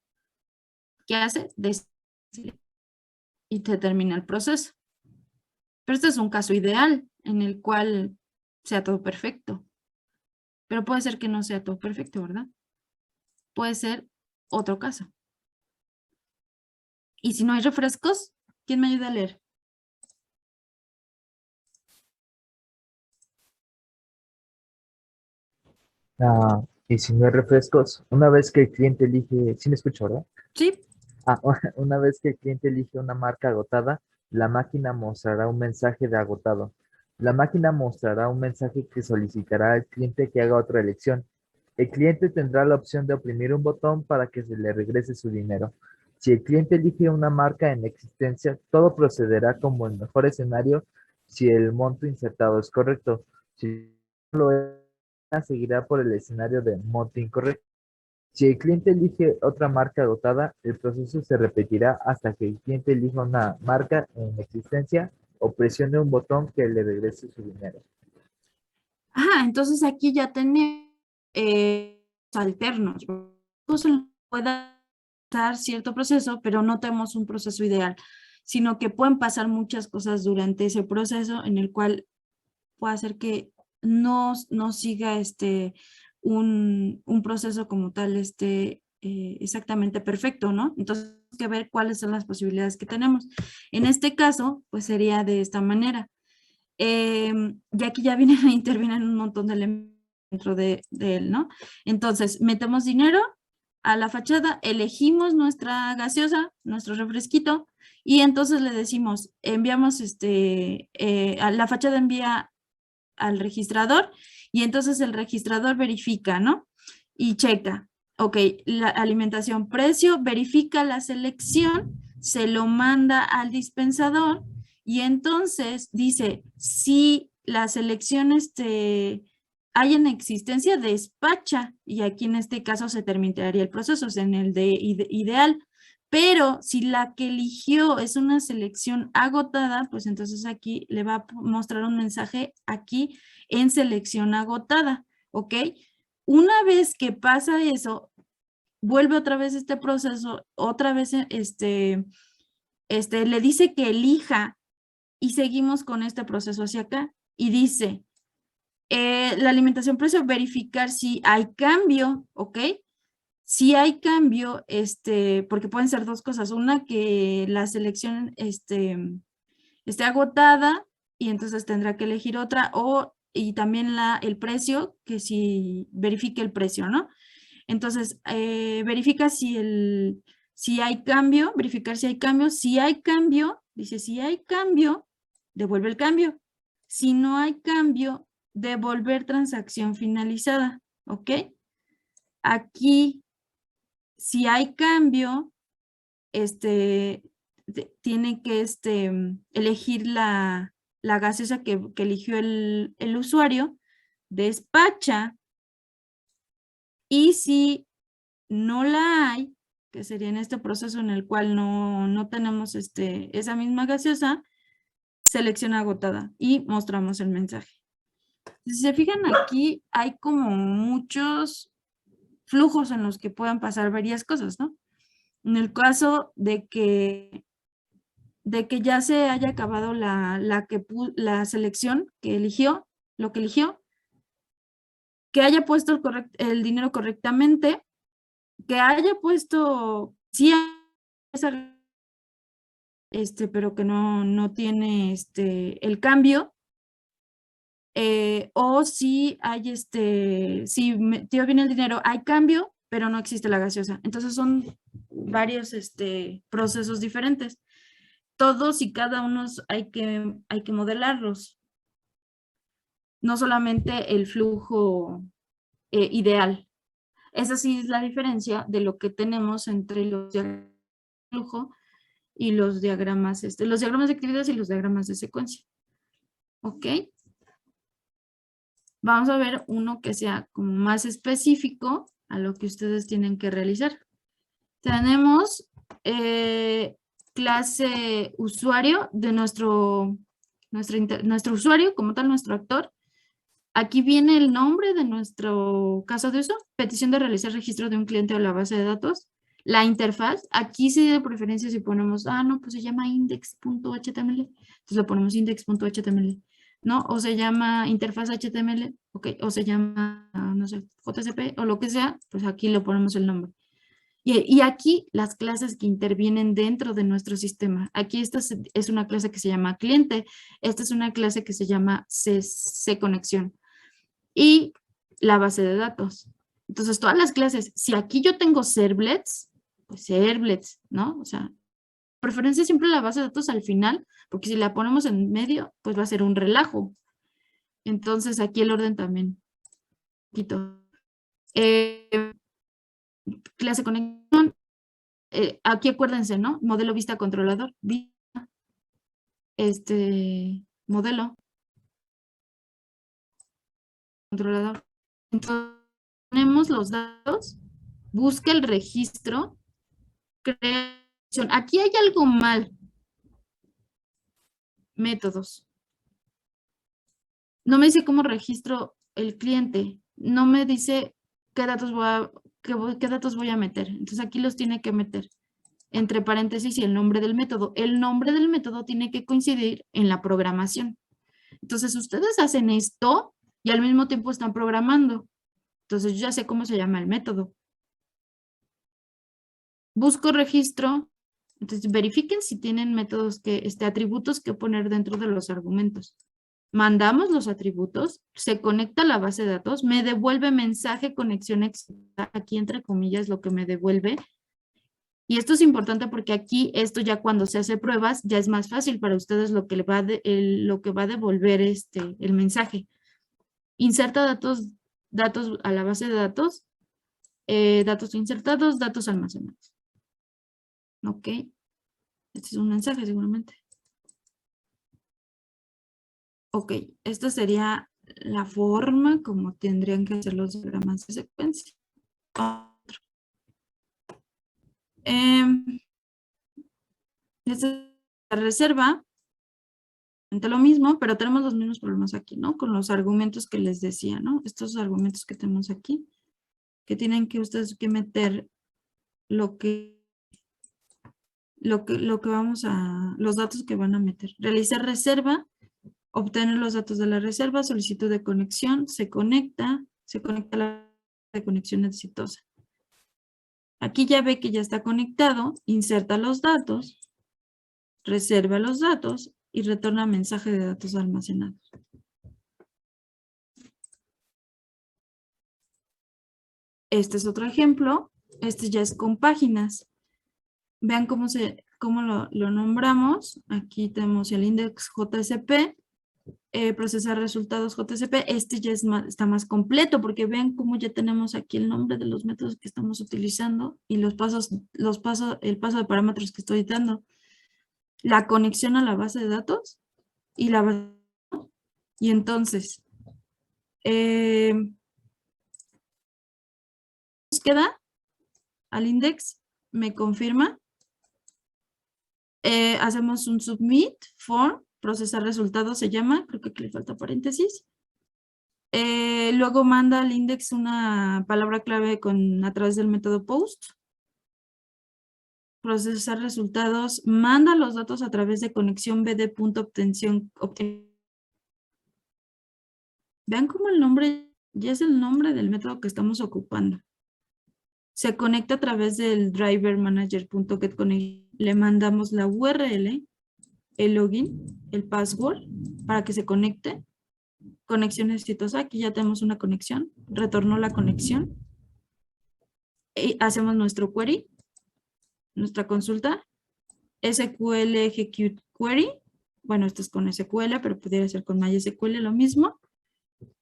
S1: ¿qué hace? Y te termina el proceso. Pero este es un caso ideal en el cual sea todo perfecto. Pero puede ser que no sea todo perfecto, ¿verdad? Puede ser otro caso. Y si no hay refrescos, ¿quién me ayuda a leer?
S7: Y si no hay refrescos, una vez que el cliente elige, ¿sí me escucho, verdad?
S1: Sí.
S7: Una vez que el cliente elige una marca agotada, la máquina mostrará un mensaje de agotado. La máquina mostrará un mensaje que solicitará al cliente que haga otra elección. El cliente tendrá la opción de oprimir un botón para que se le regrese su dinero. Si el cliente elige una marca en existencia, todo procederá como el mejor escenario si el monto insertado es correcto. Si no lo es, seguirá por el escenario de monto incorrecto. Si el cliente elige otra marca agotada, el proceso se repetirá hasta que el cliente elija una marca en existencia o presione un botón que le regrese su dinero.
S1: Entonces aquí ya tenemos alternos. Se puede dar cierto proceso, pero no tenemos un proceso ideal, sino que pueden pasar muchas cosas durante ese proceso en el cual puede hacer que no siga un proceso como tal exactamente perfecto, ¿no? Entonces, hay que ver cuáles son las posibilidades que tenemos. En este caso, pues sería de esta manera. Y aquí ya intervienen un montón de elementos dentro de él, ¿no? Entonces, metemos dinero a la fachada, elegimos nuestra gaseosa, nuestro refresquito, y entonces le decimos, enviamos a la fachada envía al registrador, y entonces el registrador verifica, ¿no? Y checa, ok, la alimentación, precio, verifica la selección, se lo manda al dispensador, y entonces dice, si la selección hay en existencia, despacha, y aquí en este caso se terminaría el proceso, es en el de ideal. Pero si la que eligió es una selección agotada, pues entonces aquí le va a mostrar un mensaje aquí en selección agotada, ¿ok? Una vez que pasa eso, vuelve otra vez este proceso, otra vez le dice que elija y seguimos con este proceso hacia acá y dice, la alimentación precio, verificar si hay cambio, ¿ok? Si hay cambio, porque pueden ser dos cosas. Una, que la selección esté agotada y entonces tendrá que elegir otra, y también el precio, que si verifique el precio, ¿no? Entonces, verifica si Si hay cambio, verificar si hay cambio. Si hay cambio, dice si hay cambio, devuelve el cambio. Si no hay cambio, devolver transacción finalizada. ¿Ok? Aquí, si hay cambio, tiene que elegir la gaseosa que eligió el usuario, despacha, y si no la hay, que sería en este proceso en el cual no tenemos esa misma gaseosa, selecciona agotada y mostramos el mensaje. Si se fijan aquí, hay como muchos flujos en los que puedan pasar varias cosas, ¿no? En el caso de que ya se haya acabado la selección que eligió, lo que eligió, que haya puesto el dinero correctamente, que haya puesto, sí, pero que no tiene el cambio, o si hay si metió bien el dinero, hay cambio, pero no existe la gaseosa. Entonces son varios procesos diferentes. Todos y cada uno hay que modelarlos. No solamente el flujo ideal. Esa sí es la diferencia de lo que tenemos entre los diagramas de flujo y los diagramas de actividades y los diagramas de secuencia. ¿Ok? Vamos a ver uno que sea como más específico a lo que ustedes tienen que realizar. Tenemos clase usuario de nuestro usuario, como tal, nuestro actor. Aquí viene el nombre de nuestro caso de uso, petición de realizar registro de un cliente o la base de datos. La interfaz, aquí sí de preferencia si ponemos, no, pues se llama index.html, entonces lo ponemos index.html, ¿no? O se llama interfaz HTML, ok, o se llama, no sé, JCP o lo que sea, pues aquí lo ponemos el nombre. Y aquí las clases que intervienen dentro de nuestro sistema. Aquí esta es una clase que se llama cliente, esta es una clase que se llama conexión. Y la base de datos. Entonces, todas las clases, si aquí yo tengo servlets, pues servlets, ¿no? O sea, preferencia siempre la base de datos al final, porque si la ponemos en medio, pues va a ser un relajo. Entonces, aquí el orden también. Quito. Clase conexión. Aquí acuérdense, ¿no? Modelo vista controlador. Modelo controlador. Entonces, tenemos los datos, busca el registro, creación. Aquí hay algo mal. Métodos. No me dice cómo registro el cliente. No me dice qué datos voy a meter. Entonces aquí los tiene que meter entre paréntesis y el nombre del método. El nombre del método tiene que coincidir en la programación. Entonces ustedes hacen esto y al mismo tiempo están programando. Entonces yo ya sé cómo se llama el método. Busco registro. Entonces verifiquen si tienen métodos atributos que poner dentro de los argumentos. Mandamos los atributos, se conecta a la base de datos, me devuelve mensaje conexión exitosa, aquí entre comillas lo que me devuelve. Y esto es importante porque aquí esto ya cuando se hace pruebas ya es más fácil para ustedes lo que va a devolver el mensaje. Inserta datos a la base de datos, datos insertados, datos almacenados. Ok, este es un mensaje seguramente. Ok, esta sería la forma como tendrían que hacer los diagramas de secuencia. Otro. Esta es la reserva. Lo mismo, pero tenemos los mismos problemas aquí, ¿no? Con los argumentos que les decía, ¿no? Estos argumentos que tenemos aquí, que tienen que ustedes que meter los datos que van a meter. Realizar reserva, obtener los datos de la reserva, solicitud de conexión, se conecta a la de conexión exitosa. Aquí ya ve que ya está conectado, inserta los datos, reserva los datos y retorna mensaje de datos almacenados. Este es otro ejemplo. Este ya es con páginas. Vean cómo lo nombramos. Aquí tenemos el index JSP, procesar resultados JSP. Este ya está más completo porque vean cómo ya tenemos aquí el nombre de los métodos que estamos utilizando y el paso de parámetros que estoy dando. La conexión a la base de datos y la base. Y entonces, búsqueda al index me confirma. Hacemos un submit form, procesar resultados se llama, creo que aquí le falta paréntesis. Luego manda al index una palabra clave a través del método post. Procesar resultados, manda los datos a través de conexión bd.obtención. Vean cómo el nombre ya es el nombre del método que estamos ocupando. Se conecta a través del driver manager.getConnect. Le mandamos la URL, el login, el password para que se conecte. Conexión exitosa. Aquí ya tenemos una conexión. Retornó la conexión. Y hacemos nuestro query, nuestra consulta. SQL execute query. Bueno, esto es con SQL, pero pudiera ser con MySQL lo mismo.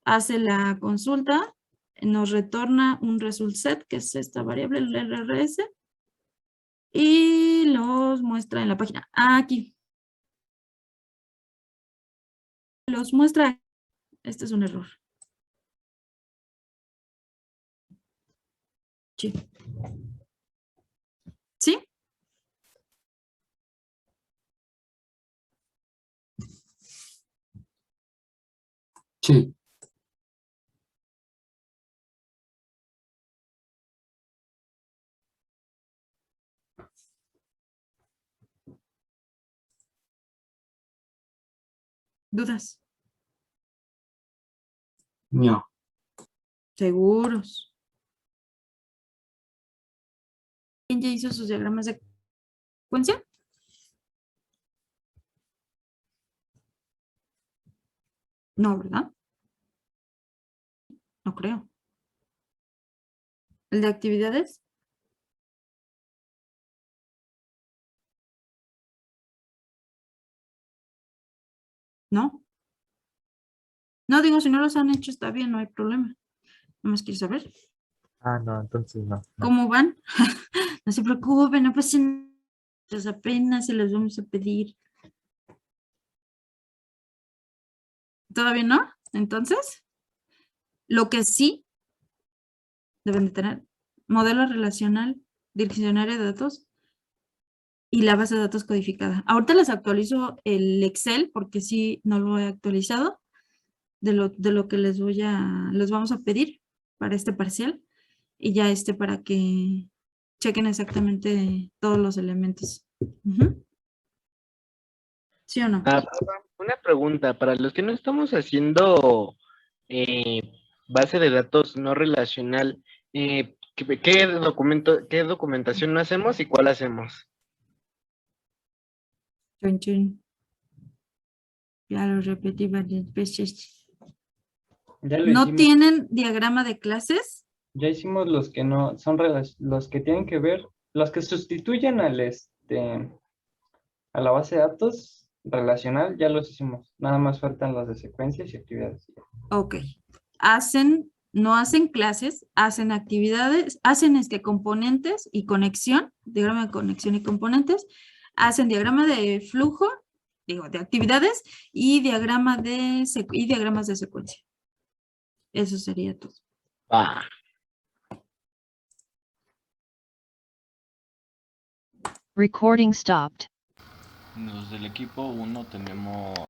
S1: Hace la consulta. Nos retorna un result set, que es esta variable, el RRS, y los muestra en la página. Aquí. Los muestra. Este es un error. Sí. ¿Sí?
S5: Sí.
S1: ¿Dudas?
S5: No.
S1: Seguros. ¿Quién ya hizo sus diagramas de secuencia? No, ¿verdad? No creo. ¿El de actividades? No. No, digo, si no los han hecho está bien, no hay problema. Nomás quiero saber
S7: Ah, no, entonces no.
S1: cómo van. No se preocupen, no pasa nada. Pues apenas se los vamos a pedir. ¿Todavía no? Entonces, lo que sí deben de tener, modelo relacional, diccionario de datos y la base de datos codificada. Ahorita les actualizo el Excel porque sí no lo he actualizado de lo que les vamos a pedir para este parcial y ya para que chequen exactamente todos los elementos. ¿Sí o no?
S6: Una pregunta, para los que no estamos haciendo base de datos no relacional, ¿qué documentación no hacemos y cuál hacemos?
S1: Chun, chun. Ya lo repetí varias veces.
S9: Ya lo
S1: ¿No
S9: hicimos.
S1: tienen diagrama de clases?
S9: Ya hicimos los que no son los que tienen que ver, los que sustituyen a la base de datos relacional, ya los hicimos. Nada más faltan los de secuencias y actividades.
S1: Ok. No hacen clases, hacen actividades, hacen componentes y conexión, diagrama de conexión y componentes, hacen diagrama de flujo, de actividades y diagramas de secuencia. Eso sería todo.
S4: Recording stopped.
S2: Los del equipo 1 tenemos